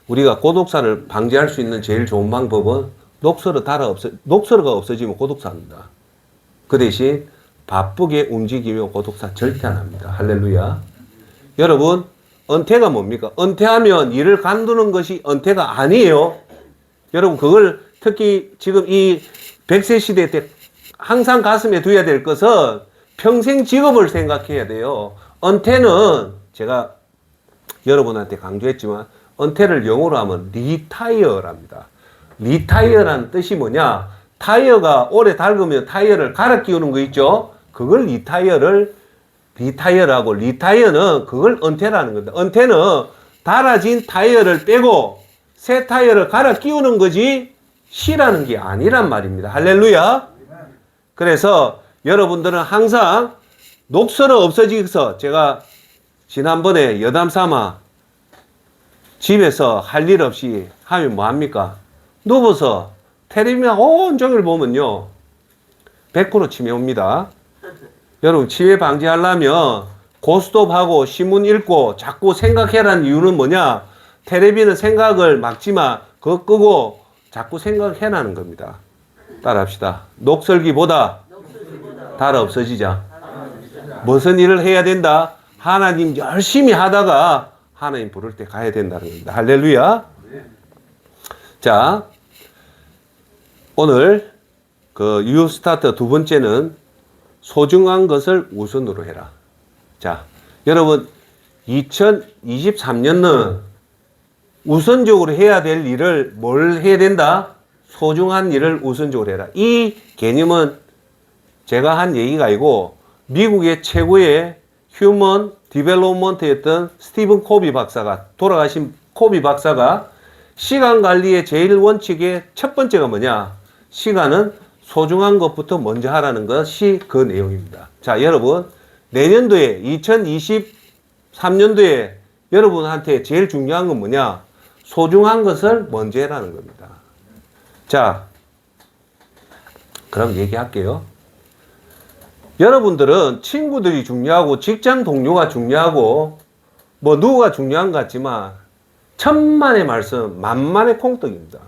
우리가 고독사를 방지할 수 있는 제일 좋은 방법은 녹서르가 없어지면 고독사입니다. 그 대신 바쁘게 움직이면 고독사 절대 안 합니다. 할렐루야. 여러분, 은퇴가 뭡니까? 은퇴하면 일을 관두는 것이 은퇴가 아니에요. 여러분, 그걸 특히 지금 이 100세 시대 때 항상 가슴에 두어야 될 것은 평생 직업을 생각해야 돼요. 은퇴는 제가 여러분한테 강조했지만 은퇴를 영어로 하면 리타이어랍니다. 리타이어라는 뜻이 뭐냐? 타이어가 오래 닳으면 타이어를 갈아 끼우는 거 있죠? 그걸 리타이어라고, 리타이어는 그걸 은퇴라는 겁니다. 은퇴는 닳아진 타이어를 빼고 새 타이어를 갈아 끼우는 거지 쉬라는 게 아니란 말입니다. 할렐루야. 그래서 여러분들은 항상 녹슬어 없어지서, 제가 지난번에 여담 삼아 집에서 할 일 없이 하면 뭐합니까? 누워서 텔레비전 온종일 보면요 100% 치매 옵니다. 여러분, 치매 방지하려면 고스톱하고 신문 읽고 자꾸 생각해라는 이유는 뭐냐? 텔레비는 생각을 막지만 그거 끄고 자꾸 생각해라는 겁니다. 따라합시다. 녹슬기보다 달 없어지자. 무슨 일을 해야 된다? 하나님 열심히 하다가 하나님 부를 때 가야 된다는 겁니다. 할렐루야. 자, 오늘 그 유스타트 두 번째는 소중한 것을 우선으로 해라. 자, 여러분 2023년은 우선적으로 해야 될 일을 뭘 해야 된다? 소중한 일을 우선적으로 해라. 이 개념은 제가 한 얘기가 아니고 미국의 최고의 휴먼 디벨롭먼트였던 스티븐 코비 박사가, 돌아가신 코비 박사가 시간 관리의 제일 원칙의 첫 번째가 뭐냐? 시간은 소중한 것부터 먼저 하라는 것이 그 내용입니다. 자, 여러분, 내년도에 2023년도에 여러분한테 제일 중요한 건 뭐냐? 소중한 것을 먼저 해라는 겁니다. 자, 그럼 얘기할게요. 여러분들은 친구들이 중요하고 직장 동료가 중요하고 뭐 누구가 중요한 것 같지만 천만의 말씀 만만의 콩떡입니다.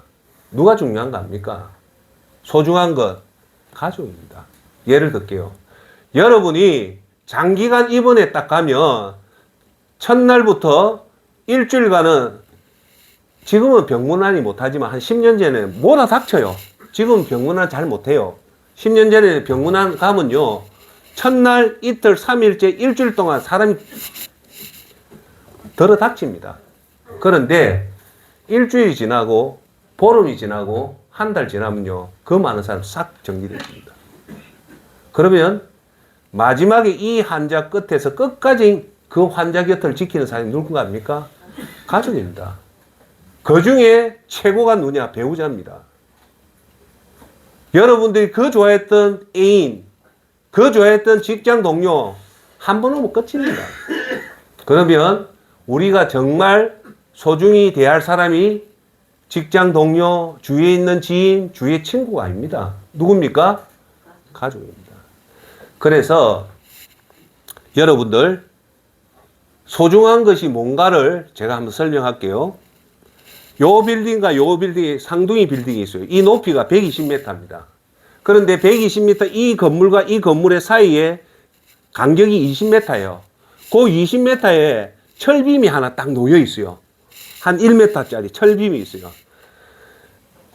누가 중요한 거 압니까? 소중한 것 가족입니다. 예를 들게요. 여러분이 장기간 입원에 딱 가면 첫날부터 일주일간은, 지금은 병문안이 못하지만 한 10년 전에 뭐다 닥쳐요. 지금 병문안 잘 못해요. 10년 전에 병문안 가면요 첫날, 이틀, 3일째, 일주일 동안 사람이 들어 닥칩니다. 그런데 일주일이 지나고 보름이 지나고 한 달 지나면요 그 많은 사람 싹 정리됩니다. 그러면 마지막에 이 환자 끝에서 끝까지 그 환자 곁을 지키는 사람이 누군가 합니까? 가족입니다. 그 중에 최고가 누구냐? 배우자입니다. 여러분들이 그 좋아했던 애인, 그 좋아했던 직장 동료 한 번 오면 끝입니다. 그러면 우리가 정말 소중히 대할 사람이 직장 동료, 주위에 있는 지인, 주위의 친구가 아닙니다. 누굽니까? 가족입니다. 그래서 여러분들 소중한 것이 뭔가를 제가 한번 설명할게요. 요 빌딩과 요 빌딩에 쌍둥이 빌딩이 있어요. 이 높이가 120m입니다. 그런데 120m 이 건물과 이 건물의 사이에 간격이 20m예요. 그 20m에 철빔이 하나 딱 놓여 있어요. 한 1m짜리 철빔이 있어요.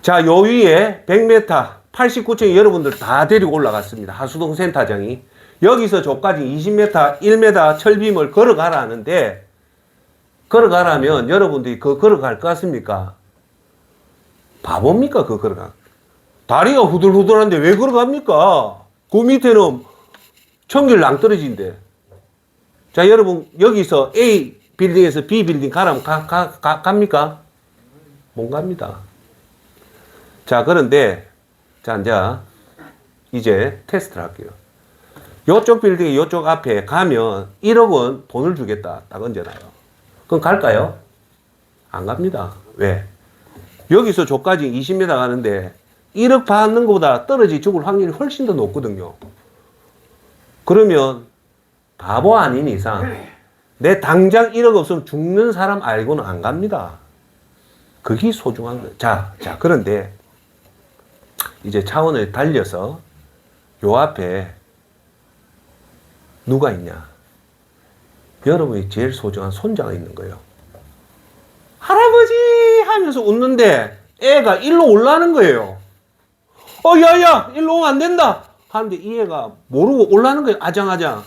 자, 요 위에 100m, 89층에 여러분들 다 데리고 올라갔습니다. 하수동 센터장이. 여기서 저까지 20m, 1m 철빔을 걸어가라 하는데, 걸어가라면 여러분들이 그거 걸어갈 것 같습니까? 바보입니까? 그거 걸어가. 다리가 후들후들한데 왜 걸어갑니까? 그 밑에는 청길 낭떠러지인데. 자, 여러분, 여기서 A 빌딩에서 B 빌딩 가라면 갑니까? 못 갑니다. 자, 그런데, 자, 이제 테스트를 할게요. 요쪽 빌딩, 요쪽 앞에 가면 1억 원 돈을 주겠다. 딱 얹어놔요. 그럼 갈까요? 안 갑니다. 왜? 여기서 저까지 20m 가는데 1억 받는 것보다 떨어지 죽을 확률이 훨씬 더 높거든요. 그러면 바보 아닌 이상 내 당장 1억 없으면 죽는 사람 알고는 안 갑니다. 그게 소중한 거예요. 자, 그런데 이제 차원을 달려서 요 앞에 누가 있냐? 여러분이 제일 소중한 손자가 있는 거예요. 할아버지 하면서 웃는데 애가 일로 올라가는 거예요. 야야 일로 오면 안 된다 하는데 이 애가 모르고 올라가는 거예요. 아장아장.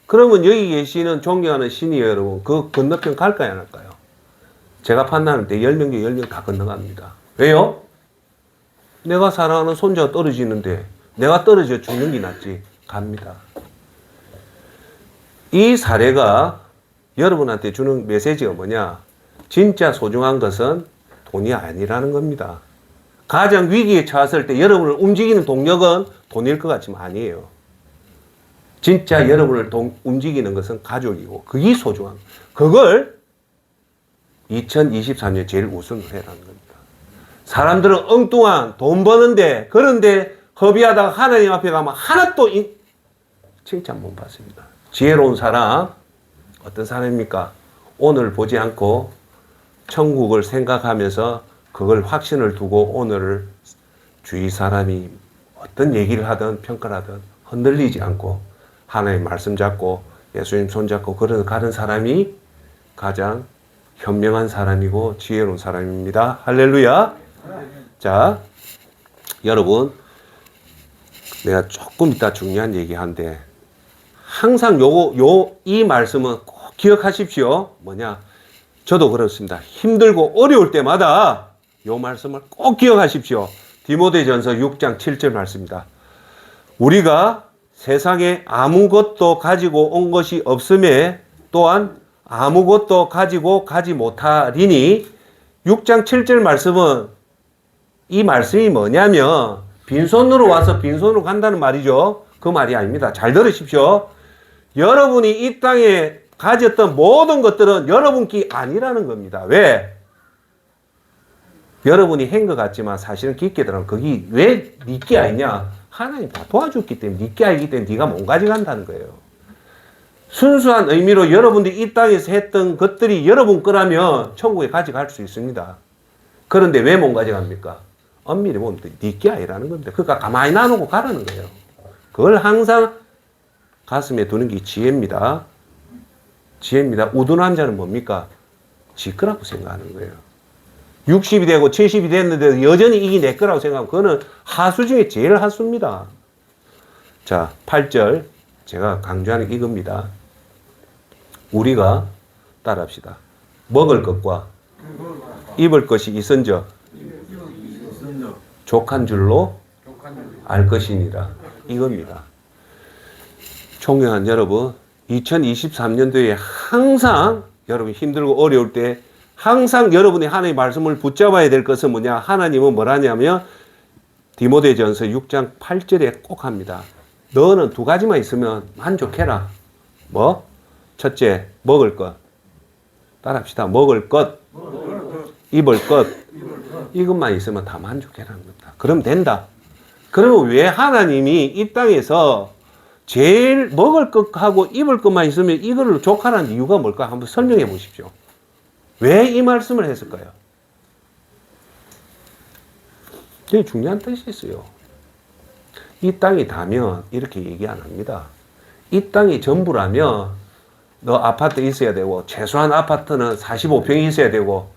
그러면 여기 계시는 존경하는 시니어 여러분, 그 건너편 갈까요, 안 할까요? 제가 판단할 때 10명 중에 10명 다 건너갑니다. 왜요? 내가 사랑하는 손자가 떨어지는데 내가 떨어져 죽는 게 낫지. 갑니다. 이 사례가 여러분한테 주는 메시지가 뭐냐? 진짜 소중한 것은 돈이 아니라는 겁니다. 가장 위기에 처했을 때 여러분을 움직이는 동력은 돈일 것 같지만 아니에요. 진짜 여러분을 움직이는 것은 가족이고 그게 소중한 거예요. 그걸 2023년 제일 우선으로 해라는 겁니다. 사람들은 엉뚱한 돈 버는데 그런데 허비하다가 하나님 앞에 가면 하나도 칭찬 못 받습니다. 지혜로운 사람 어떤 사람입니까? 오늘 보지 않고 천국을 생각하면서 그걸 확신을 두고 오늘을 주위 사람이 어떤 얘기를 하든 평가를 하든 흔들리지 않고 하나님 말씀 잡고 예수님 손 잡고 가는 사람이 가장 현명한 사람이고 지혜로운 사람입니다. 할렐루야. 자, 여러분, 내가 조금 이따 중요한 얘기하는데 항상 이 말씀은 꼭 기억하십시오. 뭐냐? 저도 그렇습니다. 힘들고 어려울 때마다 이 말씀을 꼭 기억하십시오. 디모데전서 6장 7절 말씀입니다. 우리가 세상에 아무것도 가지고 온 것이 없음에 또한 아무것도 가지고 가지 못하리니 6장 7절 말씀은 이 말씀이 뭐냐면 빈손으로 와서 빈손으로 간다는 말이죠. 그 말이 아닙니다. 잘 들으십시오. 여러분이 이 땅에 가졌던 모든 것들은 여러분 게 아니라는 겁니다. 왜? 여러분이 한 것 같지만 사실은 깊게 들어가면 그게 왜 네 게 아니냐? 하나님 다 도와줬기 때문에 네 게 아니기 때문에 네가 못 가져간다는 거예요. 순수한 의미로 여러분들이 이 땅에서 했던 것들이 여러분 거라면 천국에 가져갈 수 있습니다. 그런데 왜 못 가져갑니까? 엄밀히 보면 네 게 아니라는 겁니다. 그러니까 가만히 놔놓고 가라는 거예요. 그걸 항상 가슴에 두는 게 지혜입니다. 지혜입니다. 우둔한 자는 뭡니까? 지 거라고 생각하는 거예요. 60이 되고 70이 됐는데 여전히 이게 내 거라고 생각하면 그거는 하수 중에 제일 하수입니다. 자, 8절 제가 강조하는 이겁니다. 우리가 따라합시다. 먹을 것과 입을 것이 있은즉 족한 줄로 알 것이니라. 이겁니다. 존경하는 여러분, 2023년도에 항상 여러분 힘들고 어려울 때 항상 여러분이 하나님의 말씀을 붙잡아야 될 것은 뭐냐? 하나님은 뭐라냐면 디모데전서 6장 8절에 꼭 합니다. 너는 두 가지만 있으면 만족해라. 뭐? 첫째, 먹을 것. 따라합시다. 먹을 것, 입을 것. 이것만 있으면 다 만족해라는 겁니다. 그럼 된다. 그러면 왜 하나님이 이 땅에서 제일 먹을 것하고 입을 것만 있으면 이거를 족하라는 이유가 뭘까? 한번 설명해 보십시오. 왜 이 말씀을 했을까요? 되게 중요한 뜻이 있어요. 이 땅이 다면 이렇게 얘기 안 합니다. 이 땅이 전부라면 너 아파트 있어야 되고 최소한 아파트는 45평이 있어야 되고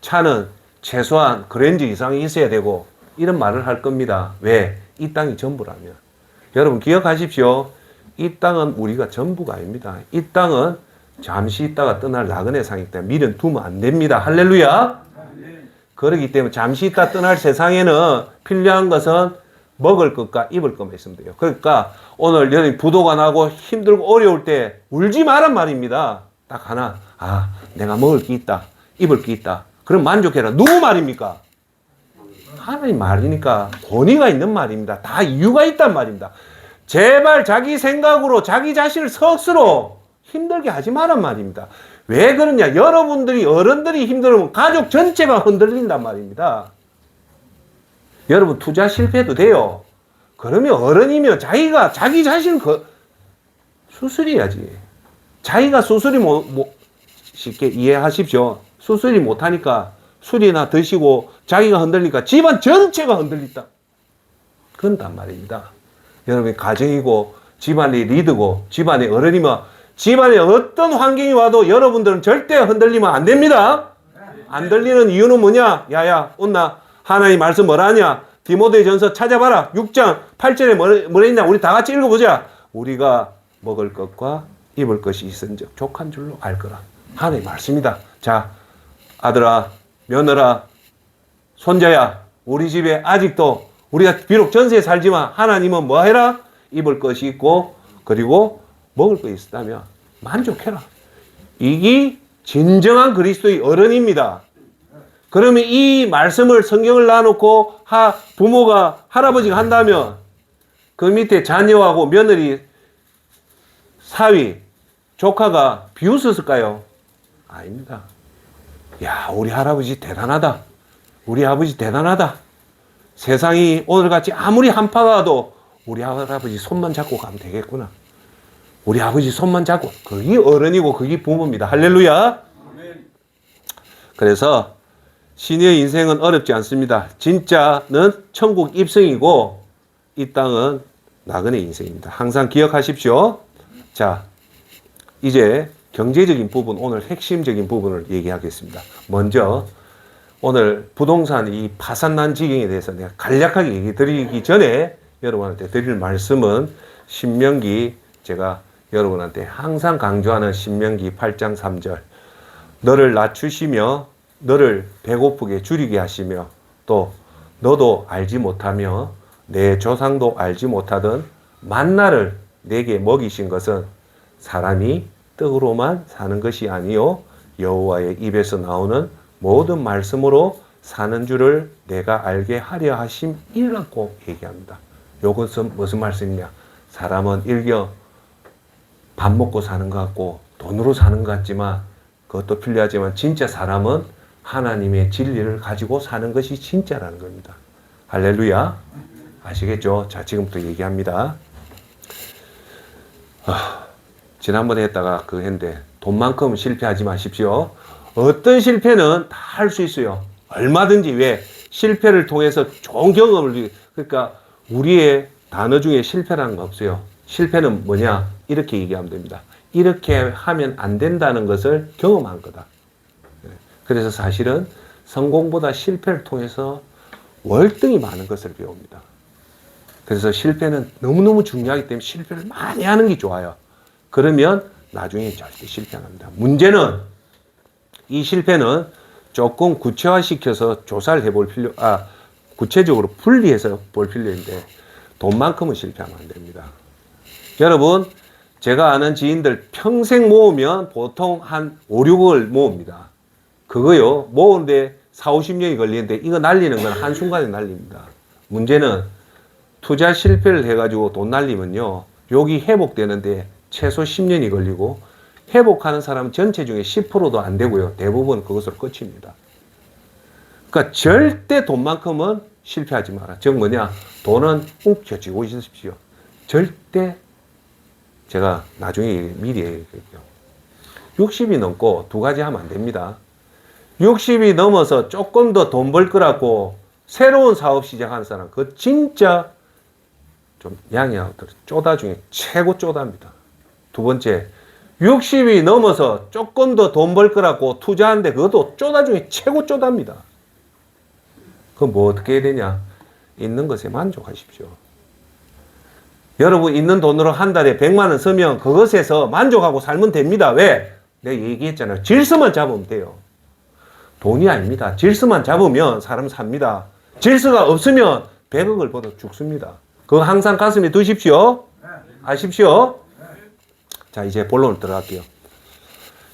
차는 최소한 그랜저 이상이 있어야 되고 이런 말을 할 겁니다. 왜? 이 땅이 전부라면. 여러분 기억하십시오. 이 땅은 우리가 전부가 아닙니다. 이 땅은 잠시 있다가 떠날 나그네 상이기 때문에 미련 두면 안 됩니다. 할렐루야. 그렇기 때문에 잠시 있다 떠날 세상에는 필요한 것은 먹을 것과 입을 것만 있으면 돼요. 그러니까 오늘 여러분 부도가 나고 힘들고 어려울 때 울지 마란 말입니다. 딱 하나. 내가 먹을 게 있다. 입을 게 있다. 그럼 만족해라. 누구 말입니까? 하나님 말이니까 권위가 있는 말입니다. 다 이유가 있단 말입니다. 제발 자기 생각으로 자기 자신을 스스로 힘들게 하지 말란 말입니다. 왜 그러냐? 여러분들이 어른들이 힘들면 가족 전체가 흔들린단 말입니다. 여러분 투자 실패도 돼요. 그러면 어른이면 자기가 자기 자신을 수술해야지. 자기가 수술이 쉽게 이해하십시오. 수술이 못하니까 술이나 드시고 자기가 흔들리니까 집안 전체가 흔들린다. 그런단 말입니다. 여러분 가정이고 집안의 리더고 집안의 어른이면 집안에 어떤 환경이 와도 여러분들은 절대 흔들리면 안 됩니다. 안 들리는 이유는 뭐냐? 야야 온나 하나님 말씀 뭐라 하냐? 디모데전서 찾아봐라. 6장 8절에 뭐라 했냐? 우리 다 같이 읽어보자. 우리가 먹을 것과 입을 것이 있은즉 족한 줄로 알 거라. 하나님 말씀이다. 자, 아들아, 며느라, 손자야, 우리 집에 아직도 우리가 비록 전세에 살지만 하나님은 뭐 해라? 입을 것이 있고 그리고 먹을 것이 있다면 만족해라. 이게 진정한 그리스도의 어른입니다. 그러면 이 말씀을 성경을 놔놓고 부모가 할아버지가 한다면 그 밑에 자녀하고 며느리, 사위, 조카가 비웃었을까요? 아닙니다. 야, 우리 할아버지 대단하다. 우리 아버지 대단하다. 세상이 오늘같이 아무리 한파가 와도 우리 할아버지 손만 잡고 가면 되겠구나. 우리 아버지 손만 잡고. 그게 어른이고 그게 부모입니다. 할렐루야. 그래서 신의 인생은 어렵지 않습니다. 진짜는 천국 입성이고 이 땅은 나그네 인생입니다. 항상 기억하십시오. 자, 이제 경제적인 부분, 오늘 핵심적인 부분을 얘기하겠습니다. 먼저 오늘 부동산 이 파산난 지경에 대해서 내가 간략하게 얘기 드리기 전에 여러분한테 드릴 말씀은 신명기, 제가 여러분한테 항상 강조하는 신명기 8장 3절. 너를 낮추시며 너를 배고프게 줄이게 하시며 또 너도 알지 못하며 내 조상도 알지 못하던 만나를 내게 먹이신 것은 사람이 떡으로만 사는 것이 아니요 여호와의 입에서 나오는 모든 말씀으로 사는 줄을 내가 알게 하려 하심이라고 얘기합니다. 이것은 무슨 말씀이냐? 사람은 일경 밥 먹고 사는 것 같고 돈으로 사는 것 같지만 그것도 필요하지만 진짜 사람은 하나님의 진리를 가지고 사는 것이 진짜라는 겁니다. 할렐루야. 아시겠죠? 자, 지금부터 얘기합니다. 지난번에 했다가 그거 했는데 돈만큼 실패하지 마십시오. 어떤 실패는 다 할 수 있어요. 얼마든지. 왜? 실패를 통해서 좋은 경험을, 그러니까 우리의 단어 중에 실패라는 거 없어요. 실패는 뭐냐? 이렇게 얘기하면 됩니다. 이렇게 하면 안 된다는 것을 경험한 거다. 그래서 사실은 성공보다 실패를 통해서 월등히 많은 것을 배웁니다. 그래서 실패는 너무너무 중요하기 때문에 실패를 많이 하는 게 좋아요. 그러면 나중에 절대 실패 안 합니다. 문제는 이 실패는 조금 구체화시켜서 조사를 해볼 구체적으로 분리해서 볼 필요인데 돈만큼은 실패하면 안 됩니다. 여러분, 제가 아는 지인들 평생 모으면 보통 한 5, 6억을 모읍니다. 그거요, 모으는데 4, 50년이 걸리는데 이거 날리는 건 한순간에 날립니다. 문제는 투자 실패를 해가지고 돈 날리면요, 여기 회복되는데 최소 10년이 걸리고 회복하는 사람은 전체 중에 10%도 안 되고요. 대부분 그것으로 끝입니다. 그러니까 절대 돈만큼은 실패하지 마라. 즉 뭐냐? 돈은 움켜쥐고 있으십시오. 절대, 제가 나중에 미리 얘기할게요. 60이 넘고 두 가지 하면 안 됩니다. 60이 넘어서 조금 더 돈 벌 거라고 새로운 사업 시작하는 사람, 그거 진짜 좀 양해하고 쪼다 중에 최고 쪼다입니다. 두 번째, 60이 넘어서 조금 더 돈 벌 거라고 투자하는데 그것도 쪼다 중에 최고 쪼다입니다. 그럼 뭐 어떻게 해야 되냐? 있는 것에 만족하십시오. 여러분 있는 돈으로 한 달에 100만 원 쓰면 그것에서 만족하고 살면 됩니다. 왜? 내가 얘기했잖아요. 질서만 잡으면 돼요. 돈이 아닙니다. 질서만 잡으면 사람 삽니다. 질서가 없으면 100억을 벌어 죽습니다. 그거 항상 가슴에 두십시오. 아십시오? 자, 이제 본론으로 들어갈게요.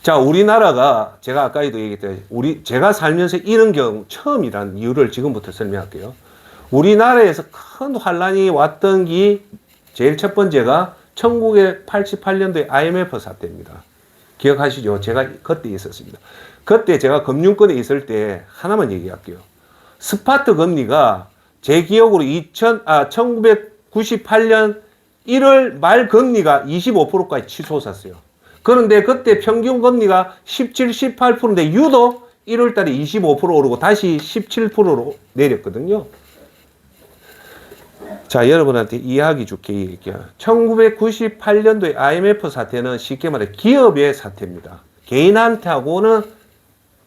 자, 우리나라가 제가 아까도 얘기했듯이 제가 살면서 이런 경우 처음이라는 이유를 지금부터 설명할게요. 우리나라에서 큰 환란이 왔던 게 제일 첫 번째가 1988년도에 IMF 사태입니다. 기억하시죠? 제가 그때 있었습니다. 그때 제가 금융권에 있을 때 하나만 얘기할게요. 스파트 금리가 제 기억으로 1998년 1월 말 금리가 25%까지 치솟았어요. 그런데 그때 평균 금리가 17, 18%인데 유독 1월 달에 25% 오르고 다시 17%로 내렸거든요. 자, 여러분한테 이해하기 좋게 얘기해요. 1998년도에 IMF 사태는 쉽게 말해 기업의 사태입니다. 개인한테하고는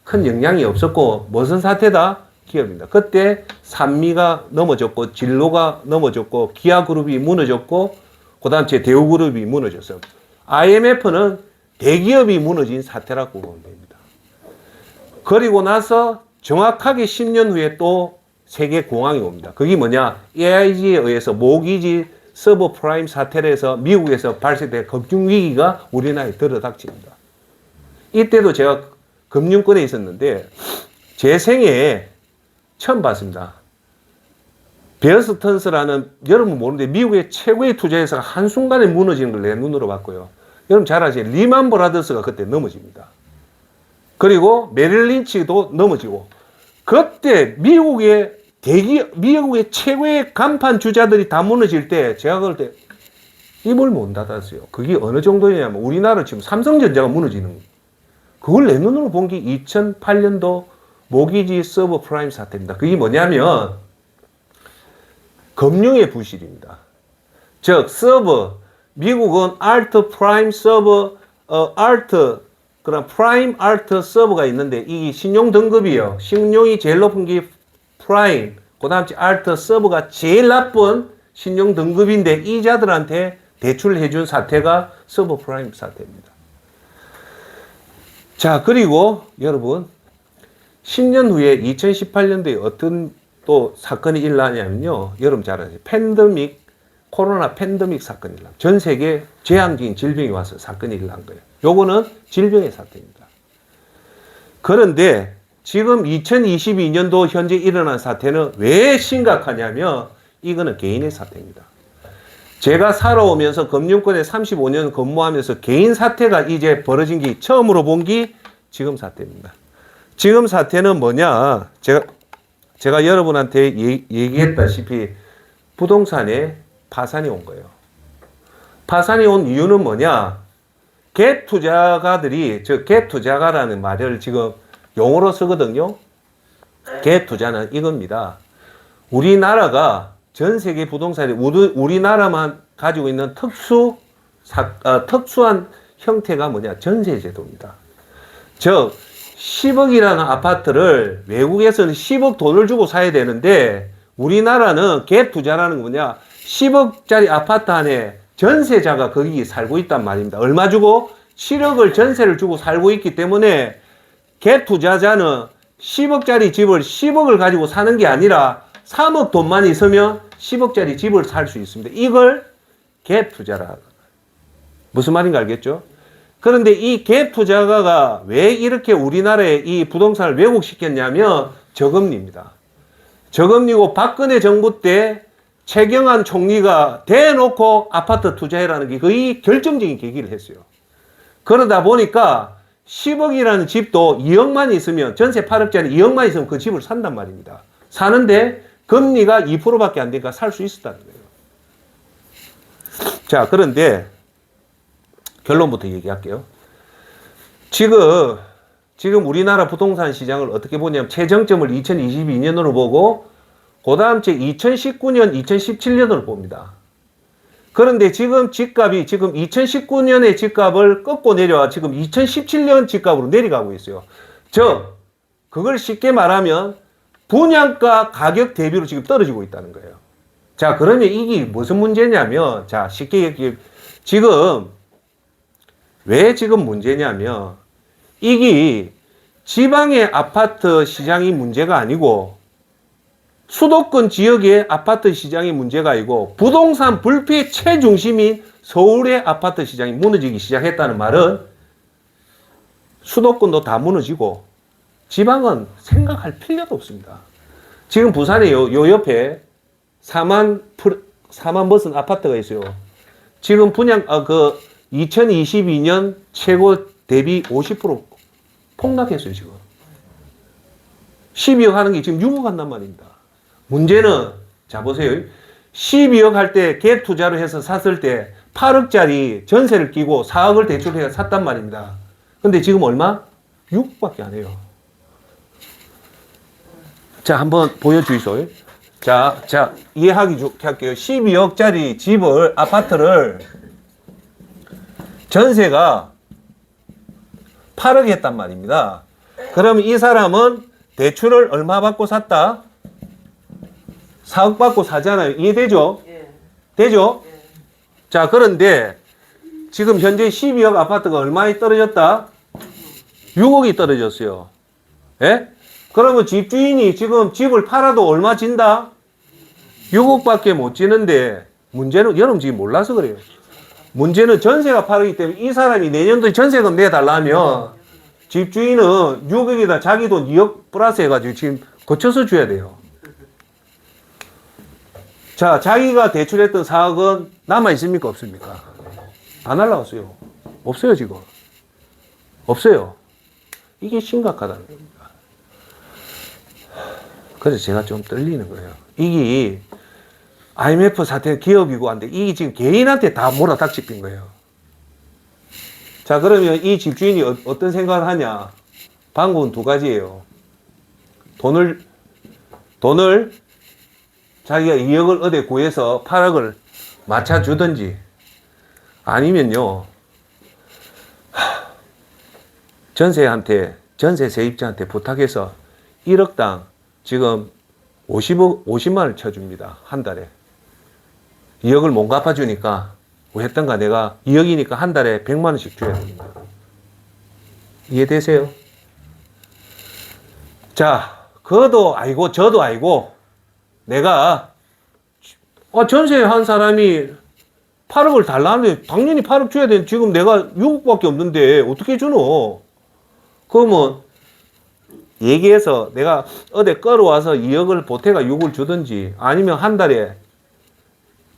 큰 영향이 없었고 무슨 사태다? 기업입니다. 그때 산미가 넘어졌고 진로가 넘어졌고 기아그룹이 무너졌고 그 다음 제 대우그룹이 무너졌어요. IMF는 대기업이 무너진 사태라고 보면 됩니다. 그리고 나서 정확하게 10년 후에 또 세계 공황이 옵니다. 그게 뭐냐? AIG에 의해서 모기지 서브프라임 사태를 해서 미국에서 발생된 금융위기가 우리나라에 들어닥칩니다. 이때도 제가 금융권에 있었는데 제 생애에 처음 봤습니다. 베어스턴스라는 여러분 모르는데 미국의 최고의 투자회사가 한순간에 무너지는 걸 내 눈으로 봤고요. 여러분 잘 아시죠? 리만 브라더스가 그때 넘어집니다. 그리고 메릴 린치도 넘어지고 그때 미국의 최고의 간판 주자들이 다 무너질 때 제가 그럴 때 입을 못 닫았어요. 그게 어느 정도냐면 우리나라 지금 삼성전자가 무너지는 거예요. 그걸 내 눈으로 본 게 2008년도 모기지 서브프라임 사태입니다. 그게 뭐냐면 금융의 부실입니다. 즉 미국은 알트 프라임 서버 그런 프라임 알트 서버가 있는데 이 신용 등급이요. 신용이 제일 높은 게 프라임, 그다음 알트 서버가 제일 나쁜 신용 등급인데 이자들한테 대출을 해준 사태가 서버 프라임 사태입니다. 자, 그리고 여러분 10년 후에 2018년도에 어떤 또 사건이 일어나냐면요. 여러분 잘 아시죠? 코로나 팬데믹 사건이 일어나. 전 세계 재앙적인 질병이 와서 사건이 일어난 거예요. 요거는 질병의 사태입니다. 그런데 지금 2022년도 현재 일어난 사태는 왜 심각하냐면 이거는 개인의 사태입니다. 제가 살아오면서 금융권에 35년 근무하면서 개인 사태가 이제 벌어진 게 처음으로 본 게 지금 사태입니다. 지금 사태는 뭐냐? 제가 여러분한테 얘기했다시피 부동산에 파산이 온 거예요. 파산이 온 이유는 뭐냐? 갭 투자가들이, 갭 투자가라는 말을 지금 용어로 쓰거든요. 갭 투자는 이겁니다. 우리나라가 전 세계 부동산이 우리나라만 가지고 있는 특수한 형태가 뭐냐? 전세제도입니다. 즉, 10억이라는 아파트를 외국에서는 10억 돈을 주고 사야 되는데 우리나라는 갭 투자라는 건 뭐냐? 10억짜리 아파트 안에 전세자가 거기 살고 있단 말입니다. 얼마 주고? 7억을 전세를 주고 살고 있기 때문에 갭 투자자는 10억짜리 집을 10억을 가지고 사는 게 아니라 3억 돈만 있으면 10억짜리 집을 살 수 있습니다. 이걸 갭 투자라. 무슨 말인가 알겠죠? 그런데 이 갭 투자가가 왜 이렇게 우리나라에 이 부동산을 왜곡시켰냐면 저금리입니다. 저금리고 박근혜 정부 때 최경환 총리가 대놓고 아파트 투자해라는 게 거의 결정적인 계기를 했어요. 그러다 보니까 10억이라는 집도 2억만 있으면 전세 8억짜리 2억만 있으면 그 집을 산단 말입니다. 사는데 금리가 2%밖에 안 되니까 살 수 있었다는 거예요. 자, 그런데 결론부터 얘기할게요. 지금 우리나라 부동산 시장을 어떻게 보냐면 최정점을 2022년으로 보고 그 다음 주 2019년, 2017년으로 봅니다. 그런데 지금 집값이 지금 2019년의 집값을 꺾고 내려와 지금 2017년 집값으로 내려가고 있어요. 즉, 그걸 쉽게 말하면 분양가 가격 대비로 지금 떨어지고 있다는 거예요. 자, 그러면 이게 무슨 문제냐면, 자, 쉽게 얘기해. 왜 지금 문제냐면, 이게 지방의 아파트 시장이 문제가 아니고, 수도권 지역의 아파트 시장이 문제가 아니고, 부동산 불패 최중심인 서울의 아파트 시장이 무너지기 시작했다는 말은, 수도권도 다 무너지고, 지방은 생각할 필요도 없습니다. 지금 부산에 요 옆에 4만 벗은 아파트가 있어요. 지금 분양, 2022년 최고 대비 50% 폭락했어요, 지금. 12억 하는 게 지금 6억 한단 말입니다. 문제는, 자, 보세요. 12억 할 때 갭 투자를 해서 샀을 때 8억짜리 전세를 끼고 4억을 대출해서 샀단 말입니다. 근데 지금 얼마? 6억밖에 안 해요. 자, 한번 보여주이소. 자, 이해하기 좋게 할게요. 12억짜리 집을, 아파트를 전세가 8억 했단 말입니다. 그러면 이 사람은 대출을 얼마 받고 샀다? 4억 받고 사잖아요. 이해되죠? 되죠? 자, 그런데 지금 현재 12억 아파트가 얼마에 떨어졌다? 6억이 떨어졌어요. 예? 그러면 집주인이 지금 집을 팔아도 얼마 진다? 6억밖에 못 지는데, 문제는 여러분 지금 몰라서 그래요. 문제는 전세가 8억이기 때문에 이 사람이 내년도에 전세금 내달라면 집주인은 6억에다 자기 돈 2억 플러스 해가지고 지금 거쳐서 줘야 돼요. 자, 자기가 대출했던 4억은 남아있습니까? 없습니까? 다 날라갔어요. 없어요, 지금. 없어요. 이게 심각하다는 겁니다. 그래서 제가 좀 떨리는 거예요. 이게 IMF 사태 기업이고 한데 이게 지금 개인한테 다 몰아닥치는 거예요. 자, 그러면 이 집주인이 어떤 생각을 하냐? 방법은 두 가지예요. 돈을 자기가 2억을 어디 구해서 8억을 맞춰주든지 아니면요, 전세 세입자한테 부탁해서 1억당 지금 50만 원을 쳐줍니다. 한 달에. 2억을 못 갚아주니까 왜 했던가 내가 2억이니까 한 달에 100만 원씩 줘야 됩니다. 이해되세요? 자, 그도 알고 저도 알고 내가 전세 한 사람이 8억을 달라는데 당연히 8억 줘야 되는데 지금 내가 6억밖에 없는데 어떻게 주노? 그러면 얘기해서 내가 어디 끌어와서 2억을 보태가 6을 주든지 아니면 한 달에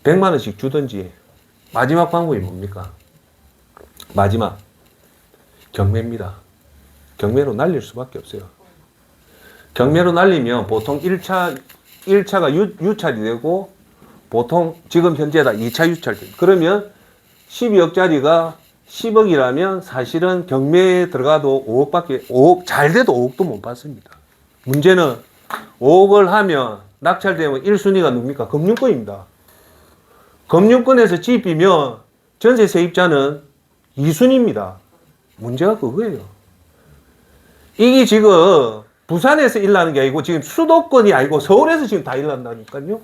100만 원씩 주든지 마지막 방법이 뭡니까? 마지막 경매입니다. 경매로 날릴 수밖에 없어요. 경매로 날리면 보통 1차가 유찰이 되고 보통 지금 현재다 2차 유찰 됩니다. 그러면 12억짜리가 10억이라면 사실은 경매에 들어가도 5억 잘 돼도 5억도 못 받습니다. 문제는 5억을 하면 낙찰되면 1순위가 누굽니까? 금융권입니다. 금융권에서 집이면 전세 세입자는 2순위입니다. 문제가 그거예요. 이게 지금 부산에서 일나는 게 아니고 지금 수도권이 아니고 서울에서 지금 다 일난다니까요.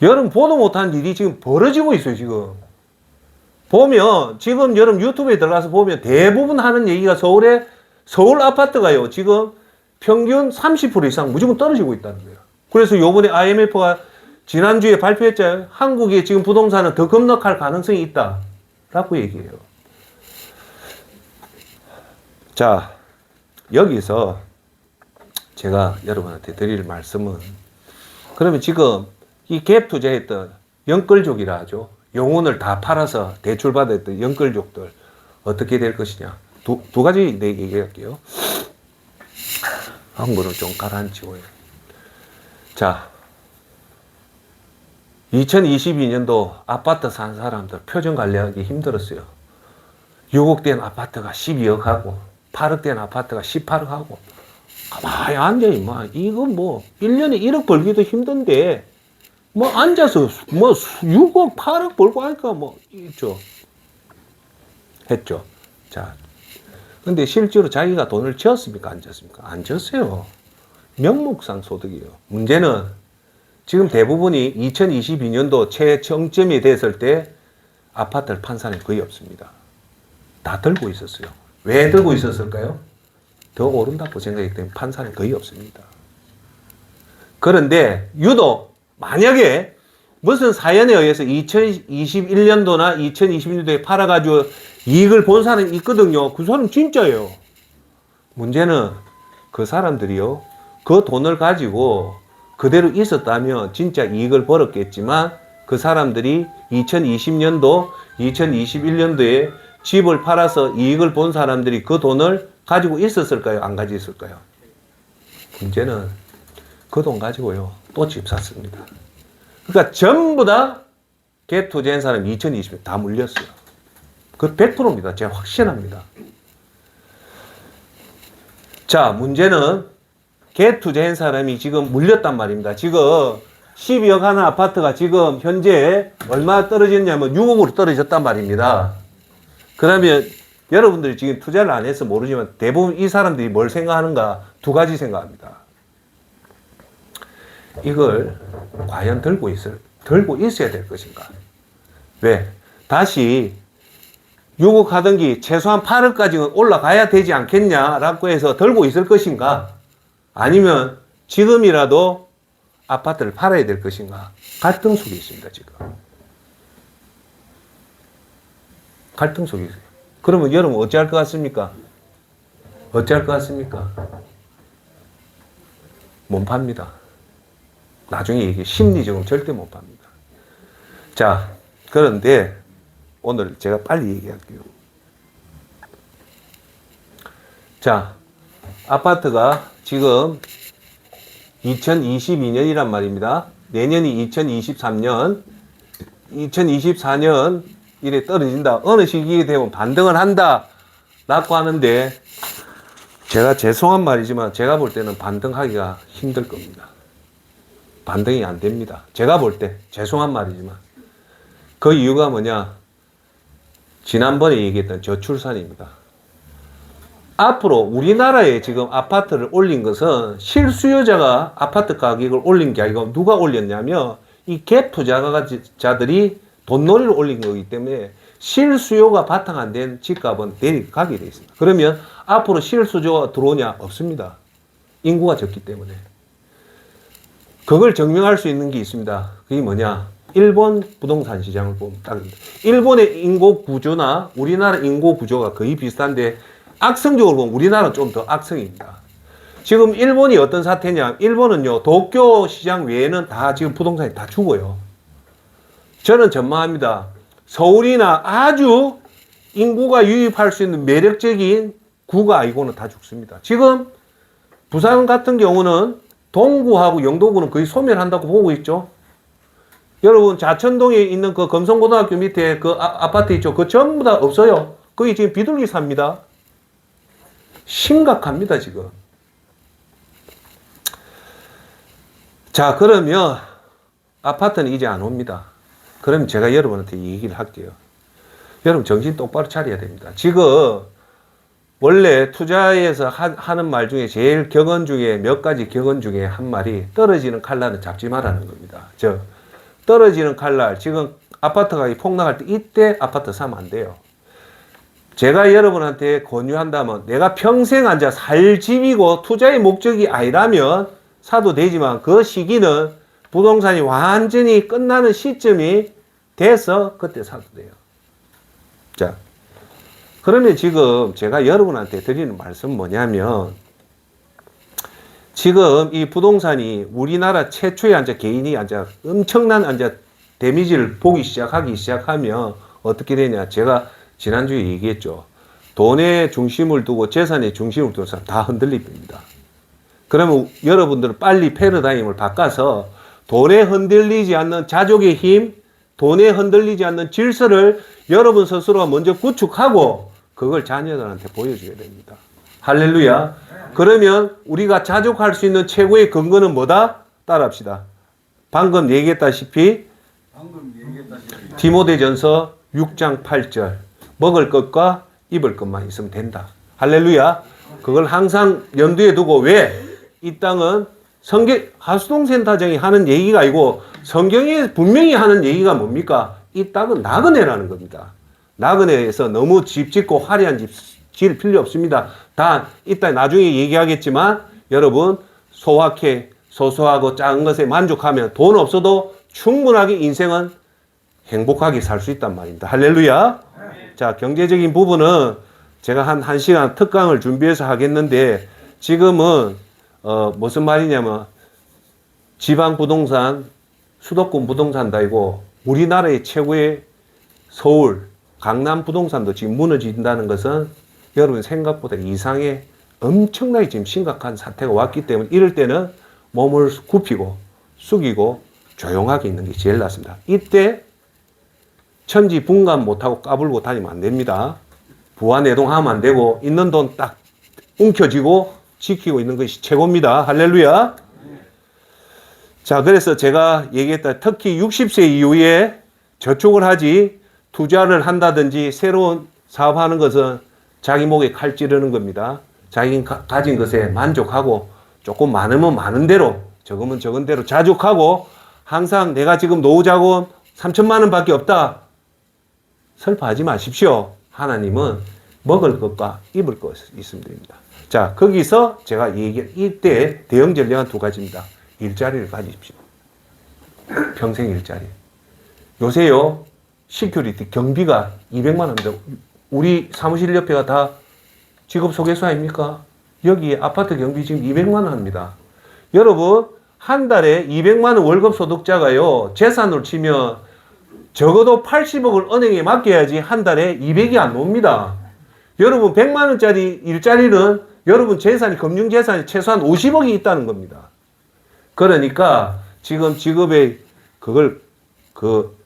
여러분 보도 못한 일이 지금 벌어지고 있어요. 지금 보면 지금 여러분 유튜브에 들어가서 보면 대부분 하는 얘기가 서울 아파트가요 지금 평균 30% 이상 무조건 떨어지고 있다는 거예요. 그래서 요번에 IMF가 지난주에 발표했잖아요. 한국의 지금 부동산은 더 급락할 가능성이 있다 라고 얘기해요. 자, 여기서 제가 여러분한테 드릴 말씀은 그러면 지금 이 갭 투자했던 영끌족이라 하죠. 영혼을 다 팔아서 대출받았던 영끌족들 어떻게 될 것이냐. 두 가지 내 얘기할게요. 한국어를 좀 가라앉히고요. 자, 2022년도 아파트 산 사람들 표정 관리하기 힘들었어요. 6억 된 아파트가 12억 하고 8억 된 아파트가 18억 하고 가만히 앉아 임마. 이거 뭐 1년에 1억 벌기도 힘든데 뭐 앉아서 뭐 6억 8억 벌고 하니까 뭐 있죠. 했죠. 자, 근데 실제로 자기가 돈을 지었습니까? 안 지었습니까? 안 지었어요. 명목상 소득이에요. 문제는 지금 대부분이 2022년도 최정점이 됐을 때 아파트를 판 사람이 거의 없습니다. 다 들고 있었어요. 왜 들고 있었을까요? 더 오른다고 생각했기 때문에 판 사람이 거의 없습니다. 그런데 유독 만약에 무슨 사연에 의해서 2021년도나 2022년도에 팔아가지고 이익을 본 사람이 있거든요. 그 사람 진짜예요. 문제는 그 사람들이요. 그 돈을 가지고 그대로 있었다면 진짜 이익을 벌었겠지만 그 사람들이 2020년도, 2021년도에 집을 팔아서 이익을 본 사람들이 그 돈을 가지고 있었을까요? 안 가지고 있을까요? 문제는 그 돈 가지고요. 또 집 샀습니다. 그러니까 전부 다 갭 투자한 사람이 2020년 다 물렸어요. 그 100%입니다. 제가 확신합니다. 자, 문제는 갭 투자한 사람이 지금 물렸단 말입니다. 지금 12억 하는 아파트가 지금 현재 얼마 떨어졌냐면 6억으로 떨어졌단 말입니다. 그러면 여러분들이 지금 투자를 안 해서 모르지만 대부분 이 사람들이 뭘 생각하는가? 두 가지 생각합니다. 이걸 과연 들고 있어야 될 것인가? 왜? 다시 6억 하던기 최소한 8억까지는 올라가야 되지 않겠냐라고 해서 들고 있을 것인가? 아니면 지금이라도 아파트를 팔아야 될 것인가? 갈등 속에 있습니다, 지금. 갈등 속에 있어요. 그러면 여러분 어찌할 것 같습니까? 어찌할 것 같습니까? 못 팝니다. 나중에 이게 심리적으로 절대 못 팝니다. 자, 그런데 오늘 제가 빨리 얘기할게요. 자, 아파트가 지금 2022년이란 말입니다. 내년이 2023년, 2024년 이래 떨어진다. 어느 시기에 되면 반등을 한다. 라고 하는데, 제가 죄송한 말이지만 제가 볼 때는 반등하기가 힘들 겁니다. 반등이 안 됩니다. 제가 볼 때 죄송한 말이지만. 그 이유가 뭐냐? 지난번에 얘기했던 저출산입니다. 앞으로 우리나라에 지금 아파트를 올린 것은 실수요자가 아파트 가격을 올린 게 아니고 누가 올렸냐면 이 갭 투자자들이 돈놀이를 올린 거기 때문에 실수요가 바탕 안 된 집값은 내려가게 돼 있습니다. 그러면 앞으로 실수요가 들어오냐? 없습니다. 인구가 적기 때문에. 그걸 증명할 수 있는 게 있습니다. 그게 뭐냐? 일본 부동산 시장을 보면 딱입니다. 일본의 인구 구조나 우리나라 인구 구조가 거의 비슷한데 악성적으로 보면 우리나라는 좀 더 악성입니다. 지금 일본이 어떤 사태냐? 일본은요, 도쿄 시장 외에는 다 지금 부동산이 다 죽어요. 저는 전망합니다. 서울이나 아주 인구가 유입할 수 있는 매력적인 구가 아니고는 다 죽습니다. 지금 부산 같은 경우는 동구하고 영도구는 거의 소멸한다고 보고 있죠. 여러분 자천동에 있는 그 금성고등학교 밑에 그 아파트 있죠. 그거 전부 다 없어요. 거기 지금 비둘기 삽니다. 심각합니다 지금. 자, 그러면 아파트는 이제 안 옵니다. 그럼 제가 여러분한테 얘기를 할게요. 여러분 정신 똑바로 차려야 됩니다. 지금 원래 투자에서 하는 말 중에 제일 격언 중에 몇 가지 격언 중에 한 말이 떨어지는 칼날은 잡지 말라는 겁니다. 떨어지는 칼날, 지금 아파트 가격이 폭락할 때 이때 아파트 사면 안 돼요. 제가 여러분한테 권유한다면 내가 평생 앉아 살 집이고 투자의 목적이 아니라면 사도 되지만 그 시기는 부동산이 완전히 끝나는 시점이 돼서 그때 사도 돼요. 자, 그러면 지금 제가 여러분한테 드리는 말씀 뭐냐면 지금 이 부동산이 우리나라 최초의 개인이 엄청난 데미지를 보기 시작하면 어떻게 되냐. 제가 지난주에 얘기했죠. 돈에 중심을 두고 재산에 중심을 두는 사람 다 흔들립니다. 그러면 여러분들은 빨리 패러다임을 바꿔서 돈에 흔들리지 않는 자족의 힘, 돈에 흔들리지 않는 질서를 여러분 스스로가 먼저 구축하고 그걸 자녀들한테 보여줘야 됩니다. 할렐루야. 그러면 우리가 자족할 수 있는 최고의 근거는 뭐다? 따라합시다. 방금 얘기했다시피 디모데전서 6장 8절 먹을 것과 입을 것만 있으면 된다. 할렐루야. 그걸 항상 염두에 두고 왜? 이 땅은 하수동센터장이 하는 얘기가 아니고 성경에 분명히 하는 얘기가 뭡니까? 이 땅은 나그네라는 겁니다. 나그네에서 너무 집 짓고 화려한 집 지을 필요 없습니다. 단 이따 나중에 얘기하겠지만 여러분 소소하고 작은 것에 만족하면 돈 없어도 충분하게 인생은 행복하게 살 수 있단 말입니다. 할렐루야. 자, 경제적인 부분은 제가 한 1시간 특강을 준비해서 하겠는데 지금은 무슨 말이냐면 지방 부동산, 수도권 부동산도 아니고 우리나라의 최고의 서울, 강남 부동산도 지금 무너진다는 것은 여러분 생각보다 이상의 엄청나게 지금 심각한 사태가 왔기 때문에 이럴 때는 몸을 굽히고 숙이고 조용하게 있는 게 제일 낫습니다. 이때 천지분간 못하고 까불고 다니면 안 됩니다. 부안해동하면 안 되고 있는 돈 딱 움켜쥐고 지키고 있는 것이 최고입니다. 할렐루야. 자, 그래서 제가 얘기했다. 특히 60세 이후에 저축을 하지 투자를 한다든지 새로운 사업하는 것은 자기 목에 칼 찌르는 겁니다. 자기 가진 것에 만족하고 조금 많으면 많은 대로 적으면 적은 대로 자족하고 항상 내가 지금 노후자금 3천만 원밖에 없다. 슬퍼하지 마십시오. 하나님은 먹을 것과 입을 것 있으면 됩니다. 자, 거기서 제가 얘기한 이때 대응 전략은 두 가지입니다. 일자리를 가지십시오. 평생 일자리. 요새요, 시큐리티 경비가 200만 원입니다. 우리 사무실 옆에가 다 직업소개서 아닙니까? 여기 아파트 경비 지금 200만 원 합니다. 여러분, 한 달에 200만 원 월급 소득자가요, 재산으로 치면 적어도 80억을 은행에 맡겨야지 한 달에 200이 안 옵니다. 여러분, 100만 원짜리 일자리는 여러분 재산이, 금융재산이 최소한 50억이 있다는 겁니다. 그러니까 지금 직업의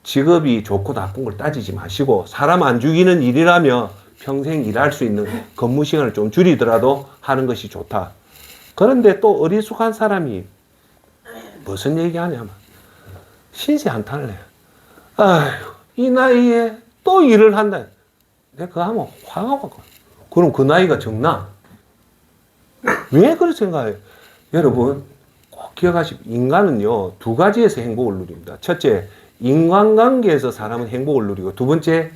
직업이 좋고 나쁜 걸 따지지 마시고 사람 안 죽이는 일이라면 평생 일할 수 있는 근무 시간을 좀 줄이더라도 하는 것이 좋다. 그런데 또 어리숙한 사람이 무슨 얘기하냐면 신세 한탄을 해요. 아휴, 이 나이에 또 일을 한다. 내가 그거 하면 화가 나고. 그럼 그 나이가 적나? 왜 그렇게 생각해요? 여러분, 꼭 기억하십시오. 인간은요, 두 가지에서 행복을 누립니다. 첫째, 인간관계에서 사람은 행복을 누리고, 두 번째,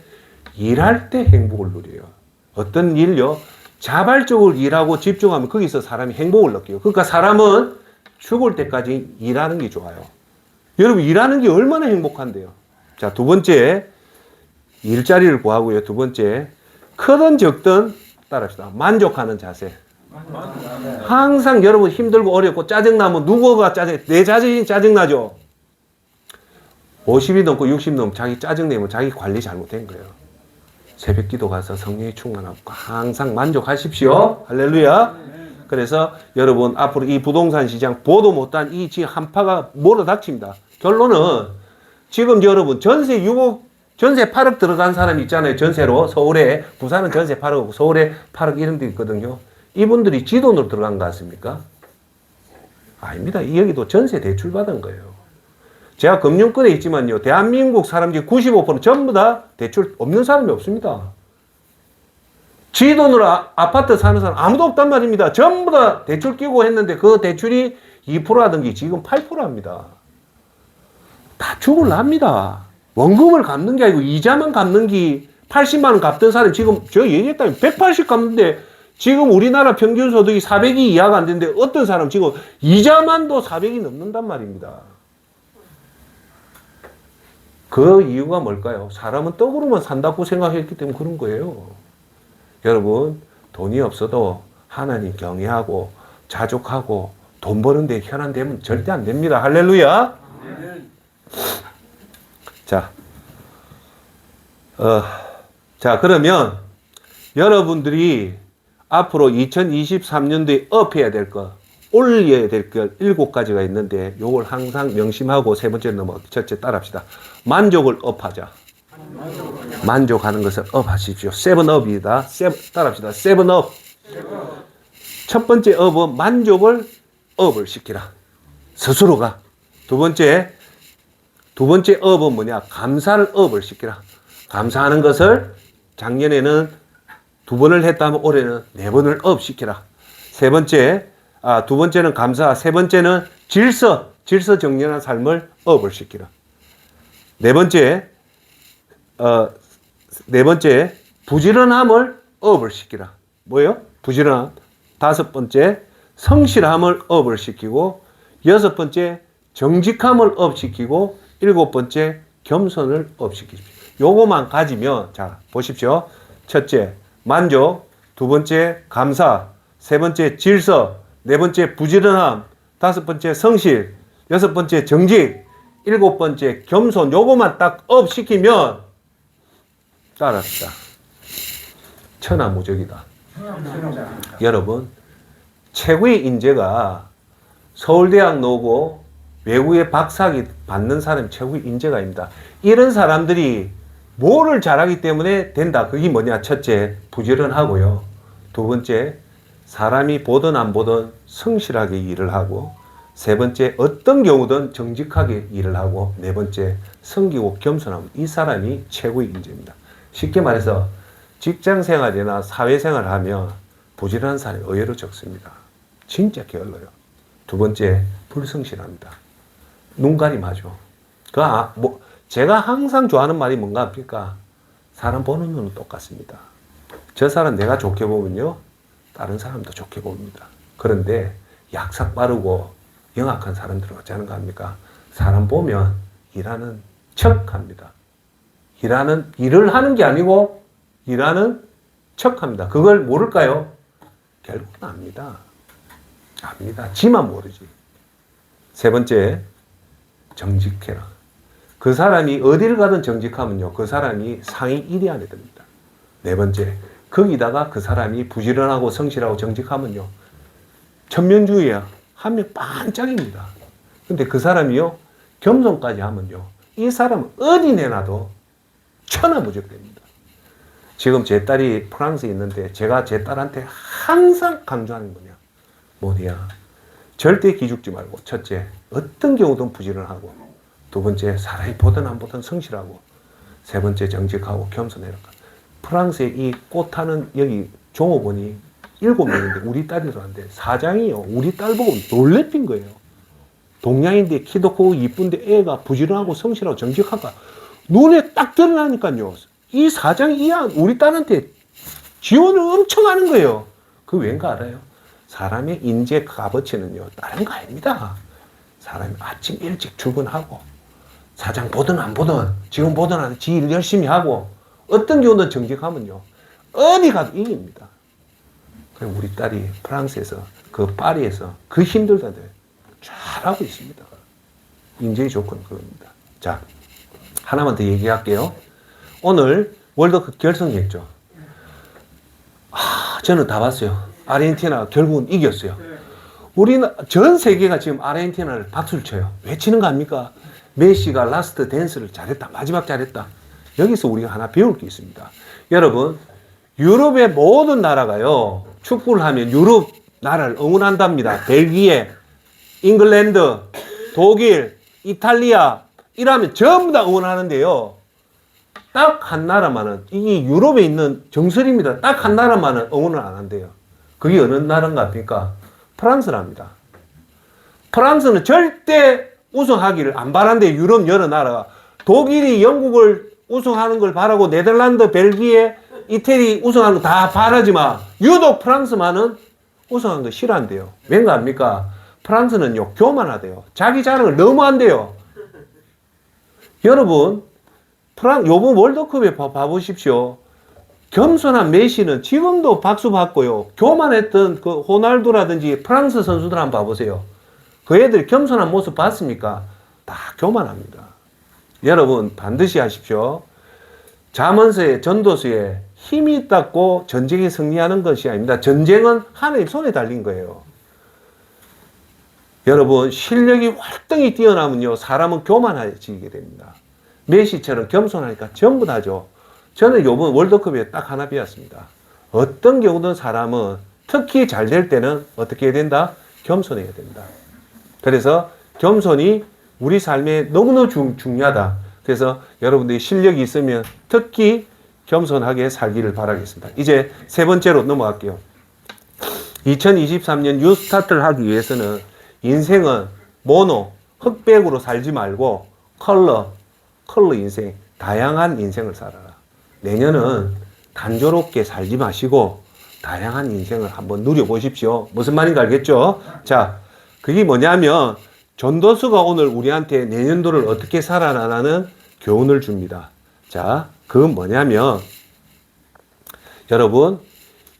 일할 때 행복을 누려요. 어떤 일요? 자발적으로 일하고 집중하면 거기서 사람이 행복을 느껴요. 그러니까 사람은 죽을 때까지 일하는 게 좋아요. 여러분, 일하는 게 얼마나 행복한데요? 자, 두 번째, 일자리를 구하고요. 두 번째, 크든 적든 따라합시다. 만족하는 자세. 항상 여러분 힘들고 어렵고 짜증나면 누구가 내 자신이 짜증나죠? 50이 넘고 60 넘으면 자기 짜증내면 자기 관리 잘못된 거예요. 새벽 기도 가서 성령이 충만하고 항상 만족하십시오. 할렐루야. 그래서 여러분 앞으로 이 부동산 시장 보도 못한 이 지금 한파가 몰아닥칩니다. 결론은 지금 여러분 전세 8억 들어간 사람 있잖아요. 전세로. 서울에, 부산은 전세 8억, 서울에 8억 이런 데 있거든요. 이분들이 지 돈으로 들어간 거 같습니까? 아닙니다. 여기도 전세 대출 받은 거예요. 제가 금융권에 있지만요. 대한민국 사람 중 95% 전부 다 대출 없는 사람이 없습니다. 지 돈으로 아파트 사는 사람 아무도 없단 말입니다. 전부 다 대출 끼고 했는데 그 대출이 2% 하던 게 지금 8% 합니다. 다 죽을랍니다. 원금을 갚는 게 아니고 이자만 갚는 게 80만 원 갚던 사람이 지금 저 얘기했다면 180 갚는데 지금 우리나라 평균 소득이 400이 이하가 안 되는데 어떤 사람 지금 이자만도 400이 넘는단 말입니다. 그 이유가 뭘까요? 사람은 떡으로만 산다고 생각했기 때문에 그런 거예요. 여러분, 돈이 없어도 하나님 경외하고 자족하고 돈 버는 데 현안되면 절대 안 됩니다. 할렐루야. 자, 그러면 여러분들이 앞으로 2023년도에 업해야 될 것, 올려야 될 것 7가지가 있는데 요걸 항상 명심하고 세 번째로 넘어 첫째 따라합시다. 만족을 업하자. 만족하는 것을 업하십시오. 세븐업이다. 따라합시다. 세븐업. 첫 번째 업은 만족을 업을 시키라. 스스로가. 두 번째 업은 뭐냐? 감사를 업을 시키라. 감사하는 것을 작년에는 2번을 했다면 올해는 4번을 업 시키라. 두 번째는 감사, 세 번째는 질서 정연한 삶을 업을 시키라. 네 번째 부지런함을 업을 시키라. 뭐예요? 부지런함. 5번째 성실함을 업을 시키고 6번째 정직함을 업시키고 7번째 겸손을 업시키십시오. 요거만 가지면 자 보십시오. 첫째 만족, 두 번째 감사, 세 번째 질서, 네 번째 부지런함, 5번째 성실, 6번째 정직, 7번째 겸손. 요거만 딱 업 시키면 따랐다. 천하무적이다. 여러분, 최고의 인재가 서울대학 나오고 외국에 박사학위 받는 사람이 최고의 인재가 아닙니다. 이런 사람들이 뭐를 잘하기 때문에 된다. 그게 뭐냐? 첫째, 부지런하고요. 두 번째, 사람이 보든 안 보든 성실하게 일을 하고, 세 번째, 어떤 경우든 정직하게 일을 하고, 네 번째, 섬기고 겸손하고. 이 사람이 최고의 인재입니다. 쉽게 말해서 직장 생활이나 사회 생활을 하면 부지런한 사람이 의외로 적습니다. 진짜 게을러요. 두 번째, 불성실합니다. 눈가림하죠. 제가 항상 좋아하는 말이 뭔가 합니까? 사람 보는 눈은 똑같습니다. 저 사람 내가 좋게 보면요, 다른 사람도 좋게 봅니다. 그런데 약삭 빠르고 영악한 사람들은 어쩌는가 합니까? 사람 보면 일하는 척 합니다. 일을 하는 게 아니고 일하는 척 합니다. 그걸 모를까요? 결국은 압니다. 지만 모르지. 세 번째, 정직해라. 그 사람이 어디를 가든 정직하면요, 그 사람이 상위 1위 안에 듭니다. 네 번째, 거기다가 그 사람이 부지런하고 성실하고 정직하면요, 천명주의야. 한 명 반짝입니다. 근데 그 사람이요, 겸손까지 하면요, 이 사람은 어디 내놔도 천하무적됩니다. 지금 제 딸이 프랑스에 있는데 제가 제 딸한테 항상 강조하는 뭐냐? 절대 기죽지 말고, 첫째, 어떤 경우든 부지런하고, 두 번째, 사람이 보든 안 보든 성실하고, 세 번째, 정직하고 겸손해라. 프랑스에 이 꽃하는 여기 종업원이 7명인데 우리 딸이도 한데 사장이요, 우리 딸 보고 놀래킨 거예요. 동양인데 키도 크고 이쁜데 애가 부지런하고 성실하고 정직하고 눈에 딱 드러나니까요, 이 사장이 우리 딸한테 지원을 엄청 하는 거예요. 그 왠가 알아요? 사람의 인재 값어치는요, 다른 거 아닙니다. 사람이 아침 일찍 출근하고, 사장 보든 안 보든, 지금 보든 안 보든, 지 일 열심히 하고, 어떤 경우는 정직하면요, 어디 가도 이깁니다. 그럼 우리 딸이 프랑스에서, 파리에서 그 힘들다들 잘하고 있습니다. 인재의 조건은 그겁니다. 자, 하나만 더 얘기할게요. 오늘 월드컵 결승했죠. 저는 다 봤어요. 아르헨티나 결국은 이겼어요. 전 세계가 지금 아르헨티나를 박수를 쳐요. 왜 치는 거 아닙니까? 메시가 라스트 댄스를 잘했다. 마지막 잘했다. 여기서 우리가 하나 배울 게 있습니다. 여러분, 유럽의 모든 나라가요, 축구를 하면 유럽 나라를 응원한답니다. 벨기에, 잉글랜드, 독일, 이탈리아, 이라면 전부 다 응원하는데요, 딱 한 나라만은, 이게 유럽에 있는 정설입니다. 딱 한 나라만은 응원을 안 한대요. 그게 어느 나라인가 합니까? 프랑스랍니다. 프랑스는 절대 우승하기를 안 바란대. 유럽 여러 나라가. 독일이 영국을 우승하는 걸 바라고, 네덜란드, 벨기에, 이태리 우승하는 거 다 바라지만 유독 프랑스만은 우승하는 거 싫어한대요. 왠가 합니까? 프랑스는요, 교만하대요. 자기 자랑을 너무 한대요. 여러분, 요번 월드컵에 봐보십시오. 겸손한 메시는 지금도 박수 받고요, 교만했던 그 호날두라든지 프랑스 선수들 한번 봐보세요. 그 애들 겸손한 모습 봤습니까? 다 교만합니다. 여러분, 반드시 하십시오. 잠언서에, 전도서에 힘이 있다고 전쟁에 승리하는 것이 아닙니다. 전쟁은 하나님 손에 달린 거예요. 여러분, 실력이 활동이 뛰어나면요, 사람은 교만해지게 됩니다. 메시처럼 겸손하니까 전부 다죠. 저는 이번 월드컵에 딱 하나 배웠습니다. 어떤 경우든 사람은 특히 잘 될 때는 어떻게 해야 된다? 겸손해야 된다. 그래서 겸손이 우리 삶에 너무너무 중요하다. 그래서 여러분들이 실력이 있으면 특히 겸손하게 살기를 바라겠습니다. 이제 세 번째로 넘어갈게요. 2023년 뉴스타트를 하기 위해서는 인생은 흑백으로 살지 말고 컬러 인생, 다양한 인생을 살아라. 내년은 단조롭게 살지 마시고 다양한 인생을 한번 누려보십시오. 무슨 말인지 알겠죠? 자, 그게 뭐냐면 전도수가 오늘 우리한테 내년도를 어떻게 살아나라는 교훈을 줍니다. 자, 그건 뭐냐면, 여러분,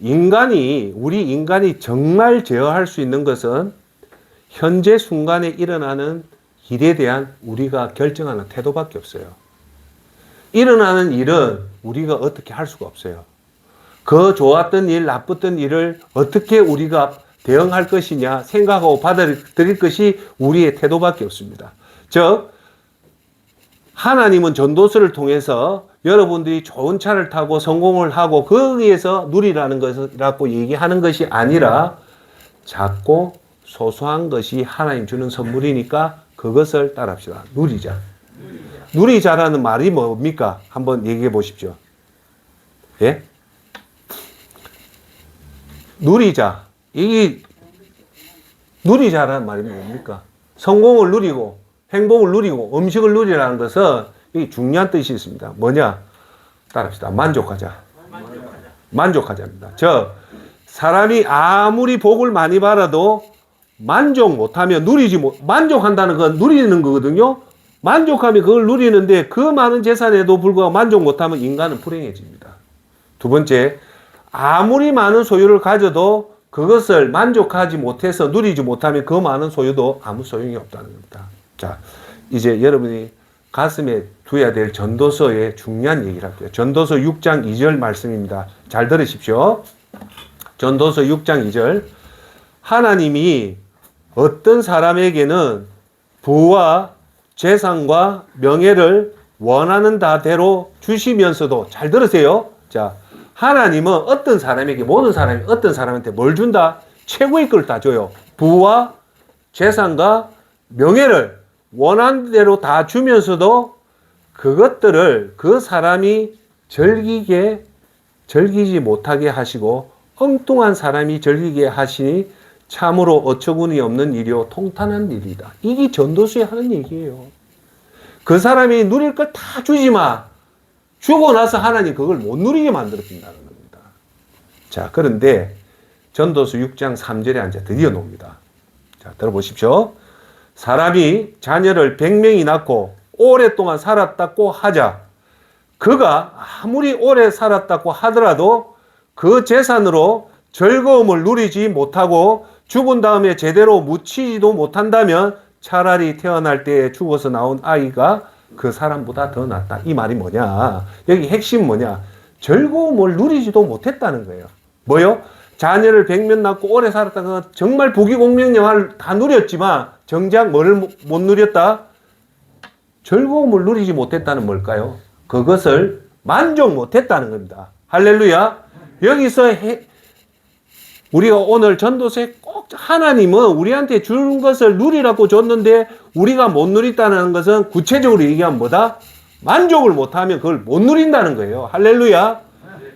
우리 인간이 정말 제어할 수 있는 것은 현재 순간에 일어나는 일에 대한 우리가 결정하는 태도밖에 없어요. 일어나는 일은 우리가 어떻게 할 수가 없어요. 그 좋았던 일, 나빴던 일을 어떻게 우리가 대응할 것이냐 생각하고 받아들일 것이 우리의 태도밖에 없습니다. 즉 하나님은 전도서를 통해서 여러분들이 좋은 차를 타고 성공을 하고 거기에서 누리라는 것이라고 얘기하는 것이 아니라 작고 소소한 것이 하나님 주는 선물이니까 그것을 따라합시다. 누리자. 누리자라는 말이 뭡니까? 한번 얘기해 보십시오. 예? 누리자. 이게 누리자라는 말이 뭡니까? 성공을 누리고 행복을 누리고 음식을 누리라는 것은 이 중요한 뜻이 있습니다. 뭐냐? 따라합시다. 만족하자. 만족하자입니다. 사람이 아무리 복을 많이 받아도 만족 못하면 만족한다는 건 누리는 거거든요. 만족하면 그걸 누리는데 그 많은 재산에도 불구하고 만족 못하면 인간은 불행해집니다. 두 번째, 아무리 많은 소유를 가져도 그것을 만족하지 못해서 누리지 못하면 그 많은 소유도 아무 소용이 없다는 겁니다. 자, 이제 여러분이 가슴에 두어야 될 전도서의 중요한 얘기를 할게요. 전도서 6장 2절 말씀입니다. 잘 들으십시오. 전도서 6장 2절. 하나님이 어떤 사람에게는 부와 재산과 명예를 원하는 다대로 주시면서도, 잘 들으세요. 자, 하나님은 어떤 사람에게, 모든 사람이 어떤 사람한테 뭘 준다? 최고의 걸 다 줘요. 부와 재산과 명예를 원하는 대로 다 주면서도 그것들을 그 사람이 즐기지 못하게 하시고 엉뚱한 사람이 즐기게 하시니 참으로 어처구니 없는 일이요 통탄한 일이다. 이게 전도서에 하는 얘기예요. 그 사람이 누릴 걸 다 주지 마. 주고 나서 하나님 그걸 못 누리게 만들어준다는 겁니다. 자, 그런데 전도서 6장 3절에 앉아 드디어 나옵니다. 자, 들어보십시오. 사람이 자녀를 100명이 낳고 오랫동안 살았다고 하자. 그가 아무리 오래 살았다고 하더라도 그 재산으로 즐거움을 누리지 못하고 죽은 다음에 제대로 묻히지도 못한다면 차라리 태어날 때 죽어서 나온 아이가 그 사람보다 더 낫다. 이 말이 뭐냐? 여기 핵심 뭐냐? 즐거움을 누리지도 못했다는 거예요. 뭐요? 자녀를 100명 낳고 오래 살았다가 정말 부귀공명영화를 다 누렸지만 정작 뭐를 못 누렸다? 즐거움을 누리지 못했다는 뭘까요? 그것을 만족 못했다는 겁니다. 할렐루야. 여기서 우리가 오늘 전도서에 꼭 하나님은 우리한테 준 것을 누리라고 줬는데 우리가 못 누렸다는 것은 구체적으로 얘기하면 뭐다? 만족을 못하면 그걸 못 누린다는 거예요. 할렐루야.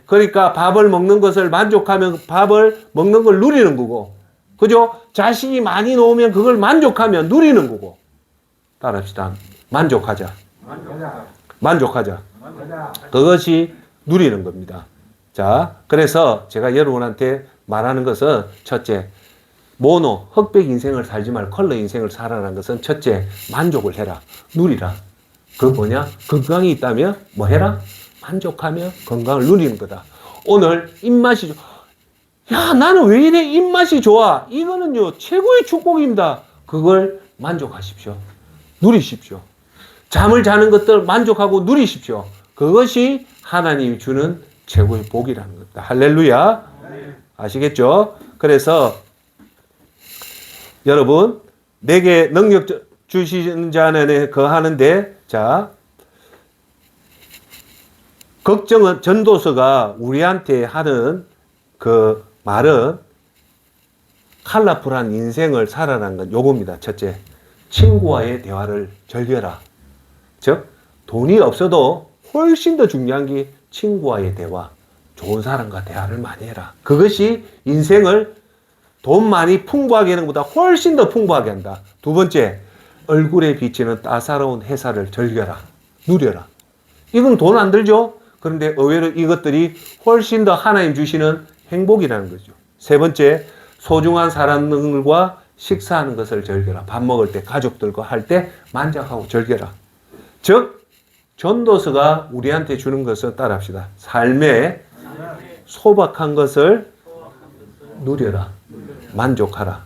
그러니까 밥을 먹는 것을 만족하면 밥을 먹는 걸 누리는 거고, 그죠? 자식이 많이 놓으면 그걸 만족하면 누리는 거고. 따라합시다. 만족하자. 만족하자. 그것이 누리는 겁니다. 자, 그래서 제가 여러분한테 말하는 것은 첫째, 모노, 흑백 인생을 살지 말고 컬러 인생을 살아라는 것은 첫째, 만족을 해라. 누리라. 그거 뭐냐? 건강이 있다면 뭐 해라? 만족하며 건강을 누리는 거다. 오늘 입맛이 야, 나는 왜 이래 입맛이 좋아? 이거는요, 최고의 축복입니다. 그걸 만족하십시오. 누리십시오. 잠을 자는 것들 만족하고 누리십시오. 그것이 하나님이 주는 최고의 복이라는 겁니다. 할렐루야. 아시겠죠? 그래서 여러분, 내게 능력 주시는 자는 거하는데, 자, 걱정은, 전도서가 우리한테 하는 그 말은 컬러풀한 인생을 살아라는 건 요겁니다. 첫째, 친구와의 대화를 즐겨라. 즉, 돈이 없어도 훨씬 더 중요한 게 친구와의 대화, 좋은 사람과 대화를 많이 해라. 그것이 인생을 돈 많이 풍부하게 하는 것보다 훨씬 더 풍부하게 한다. 두 번째, 얼굴에 비치는 따사로운 햇살을 즐겨라. 누려라. 이건 돈 안 들죠? 그런데 의외로 이것들이 훨씬 더 하나님 주시는 행복이라는 거죠. 세 번째, 소중한 사람들과 식사하는 것을 즐겨라. 밥 먹을 때, 가족들과 할 때 만족하고 즐겨라. 즉, 전도서가 우리한테 주는 것을 따라합시다. 삶에 소박한 것을 누려라. 만족하라.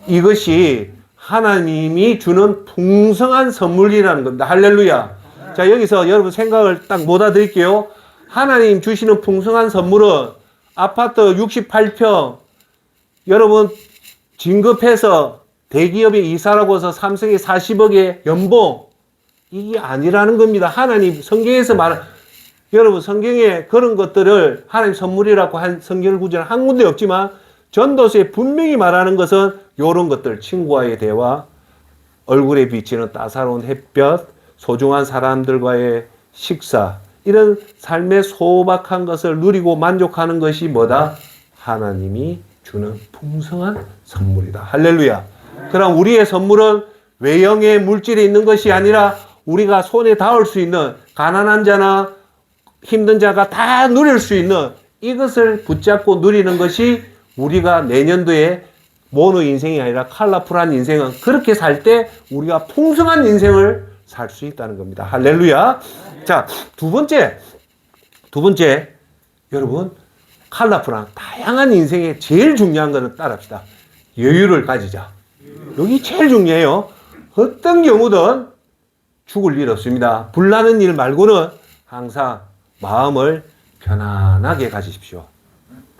이것이 하나님이 주는 풍성한 선물이라는 겁니다. 할렐루야. 자, 여기서 여러분 생각을 딱 모아드릴게요. 하나님 주시는 풍성한 선물은 아파트 68평, 여러분 진급해서 대기업에 이사라고 해서 삼성에 40억의 연봉, 이게 아니라는 겁니다. 하나님 성경에서 여러분 성경에 그런 것들을 하나님 선물이라고 한 성경 구절은 한 군데 없지만 전도서에 분명히 말하는 것은 이런 것들, 친구와의 대화, 얼굴에 비치는 따사로운 햇볕, 소중한 사람들과의 식사, 이런 삶의 소박한 것을 누리고 만족하는 것이 뭐다? 하나님이 주는 풍성한 선물이다. 할렐루야. 그럼 우리의 선물은 외형의 물질에 있는 것이 아니라 우리가 손에 닿을 수 있는 가난한 자나 힘든 자가 다 누릴 수 있는 이것을 붙잡고 누리는 것이 우리가 내년도에 모노 인생이 아니라 컬러풀한 인생은 그렇게 살 때 우리가 풍성한 인생을 살 수 있다는 겁니다. 할렐루야. 자, 두 번째, 여러분, 컬러풀한 다양한 인생에 제일 중요한 것은 따라합시다. 여유를 가지자. 여기 제일 중요해요. 어떤 경우든 죽을 일 없습니다. 불나는 일 말고는 항상 마음을 편안하게 가지십시오.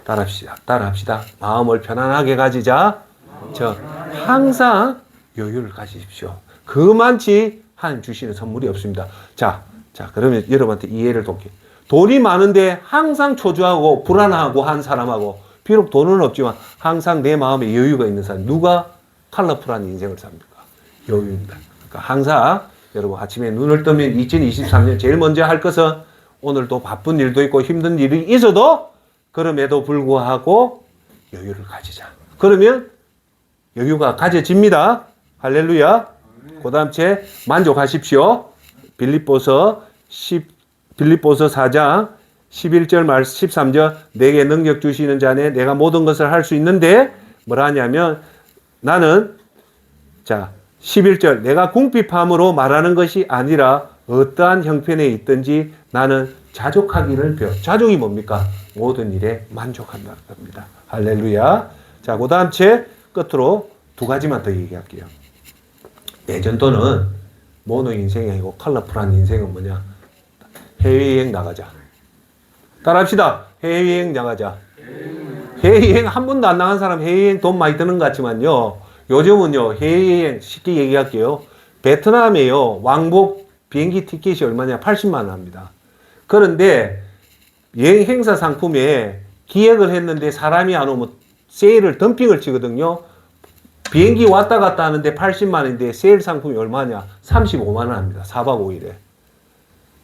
따라합시다. 마음을 편안하게 가지자. 항상 여유를 가지십시오. 그만치 하나님 주시는 선물이 없습니다. 자, 그러면 여러분한테 이해를 돕게. 돈이 많은데 항상 초조하고 불안하고 한 사람하고, 비록 돈은 없지만 항상 내 마음에 여유가 있는 사람, 누가 컬러풀한 인생을 삽니까? 여유입니다. 그러니까 항상 여러분 아침에 눈을 뜨면 2023년 제일 먼저 할 것은, 오늘도 바쁜 일도 있고 힘든 일이 있어도 그럼에도 불구하고 여유를 가지자. 그러면 여유가 가져집니다. 할렐루야. 그 다음 책 만족하십시오. 빌립보서 4장 11절 말씀 13절, 내게 능력 주시는 자네 내가 모든 것을 할 수 있는데 뭐라 하냐면, 나는 11절, 내가 궁핍함으로 말하는 것이 아니라 어떠한 형편에 있든지 나는 자족하기를 배워. 자족이 뭡니까? 모든 일에 만족한다는 겁니다. 할렐루야. 자, 그 다음 책 끝으로 두 가지만 더 얘기할게요. 내년도는 모노 인생이 아니고 컬러풀한 인생은 뭐냐? 해외여행 나가자. 따라합시다. 해외여행 나가자. 해외여행 한 번도 안 나간 사람 해외여행 돈 많이 드는 것 같지만요, 요즘은요 해외여행 쉽게 얘기할게요. 베트남에요 왕복 비행기 티켓이 얼마냐? 80만 원 합니다. 그런데 여행 행사 상품에 기획을 했는데 사람이 안 오면 세일을 덤핑을 치거든요. 비행기 왔다 갔다 하는데 80만 원인데 세일 상품이 얼마냐? 35만 원 합니다. 4박 5일에.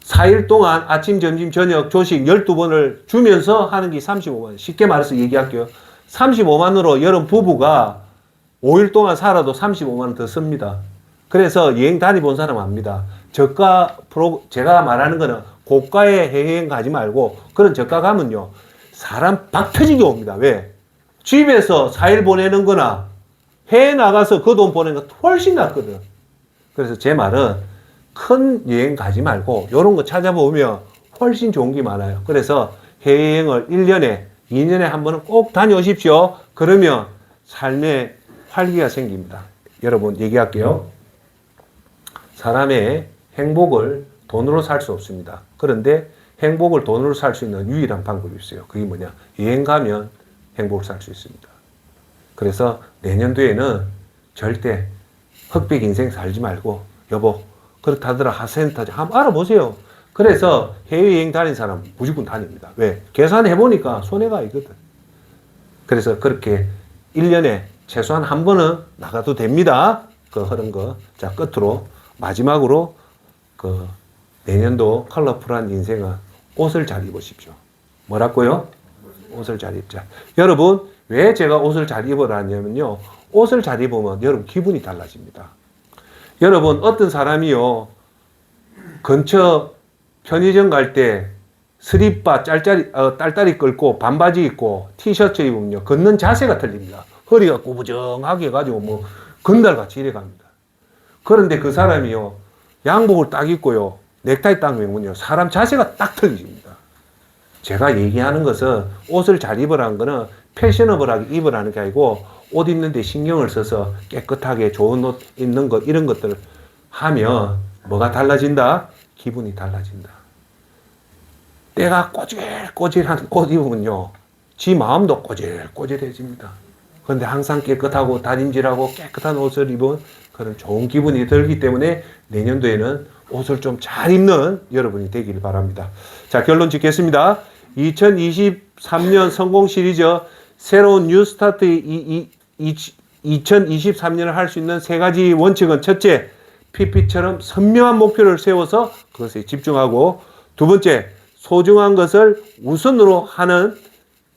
4일 동안 아침, 점심, 저녁, 조식 12번을 주면서 하는 게 35만 원. 쉽게 말해서 얘기할게요. 35만 원으로 여름 부부가 5일 동안 살아도 35만 원 더 씁니다. 그래서 여행 다녀본 사람 압니다. 제가 말하는 거는 고가의 해외여행 가지 말고, 그런 저가 가면요 사람 박 터지게 옵니다. 왜? 집에서 4일 보내는 거나 해외 나가서 그 돈 보내는 거 훨씬 낫거든. 그래서 제 말은 큰 여행 가지 말고 이런 거 찾아보면 훨씬 좋은 게 많아요. 그래서 해외여행을 1년에 2년에 한 번은 꼭 다녀오십시오. 그러면 삶에 활기가 생깁니다. 여러분 얘기할게요. 사람의 행복을 돈으로 살 수 없습니다. 그런데 행복을 돈으로 살 수 있는 유일한 방법이 있어요. 그게 뭐냐? 여행 가면 행복을 살 수 있습니다. 그래서 내년도에는 절대 흑백 인생 살지 말고, 여보 그렇다더라 하센터지 한번 알아보세요. 그래서 해외여행 다닌 사람 무조건 다닙니다. 왜? 계산해보니까 손해가 있거든. 그래서 그렇게 1년에 최소한 한 번은 나가도 됩니다. 그 흐른 거. 자, 끝으로 마지막으로 내년도 컬러풀한 인생은 옷을 잘 입으십시오. 뭐라고요? 옷을 잘 입자. 여러분, 왜 제가 옷을 잘 입으라냐면요, 옷을 잘 입으면 여러분 기분이 달라집니다. 여러분, 어떤 사람이요 근처 편의점 갈 때 스리빠 딸다리 끌고 반바지 입고 티셔츠 입으면요 걷는 자세가 틀립니다. 허리가 꾸부정하게 해가지고 뭐 건달같이 이래 갑니다. 그런데 그 사람이요 양복을 딱 입고요 넥타이 딱 매면요 사람 자세가 딱 틀리십니다. 제가 얘기하는 것은 옷을 잘 입으라는 거는 패셔너블하게 입으라는 게 아니고 옷 입는데 신경을 써서 깨끗하게 좋은 옷 입는 것 이런 것들을 하면 뭐가 달라진다? 기분이 달라진다. 때가 꼬질꼬질한 옷 입으면요. 지 마음도 꼬질꼬질해집니다. 그런데 항상 깨끗하고 다림질하고 깨끗한 옷을 입은 그런 좋은 기분이 들기 때문에 내년도에는 옷을 좀 잘 입는 여러분이 되길 바랍니다. 자, 결론 짓겠습니다. 2023년 성공 시리즈 새로운 뉴스타트 2023년을 할 수 있는 세 가지 원칙은 첫째, PP처럼 선명한 목표를 세워서 그것에 집중하고 두 번째, 소중한 것을 우선으로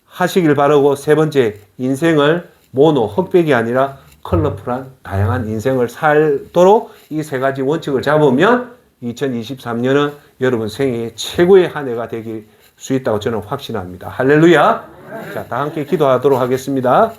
하시길 바라고 세 번째, 인생을 모노, 흑백이 아니라 컬러풀한 다양한 인생을 살도록 이 세 가지 원칙을 잡으면 2023년은 여러분 생애의 최고의 한 해가 되길 수 있다고 저는 확신합니다. 할렐루야! 자, 다 함께 기도하도록 하겠습니다.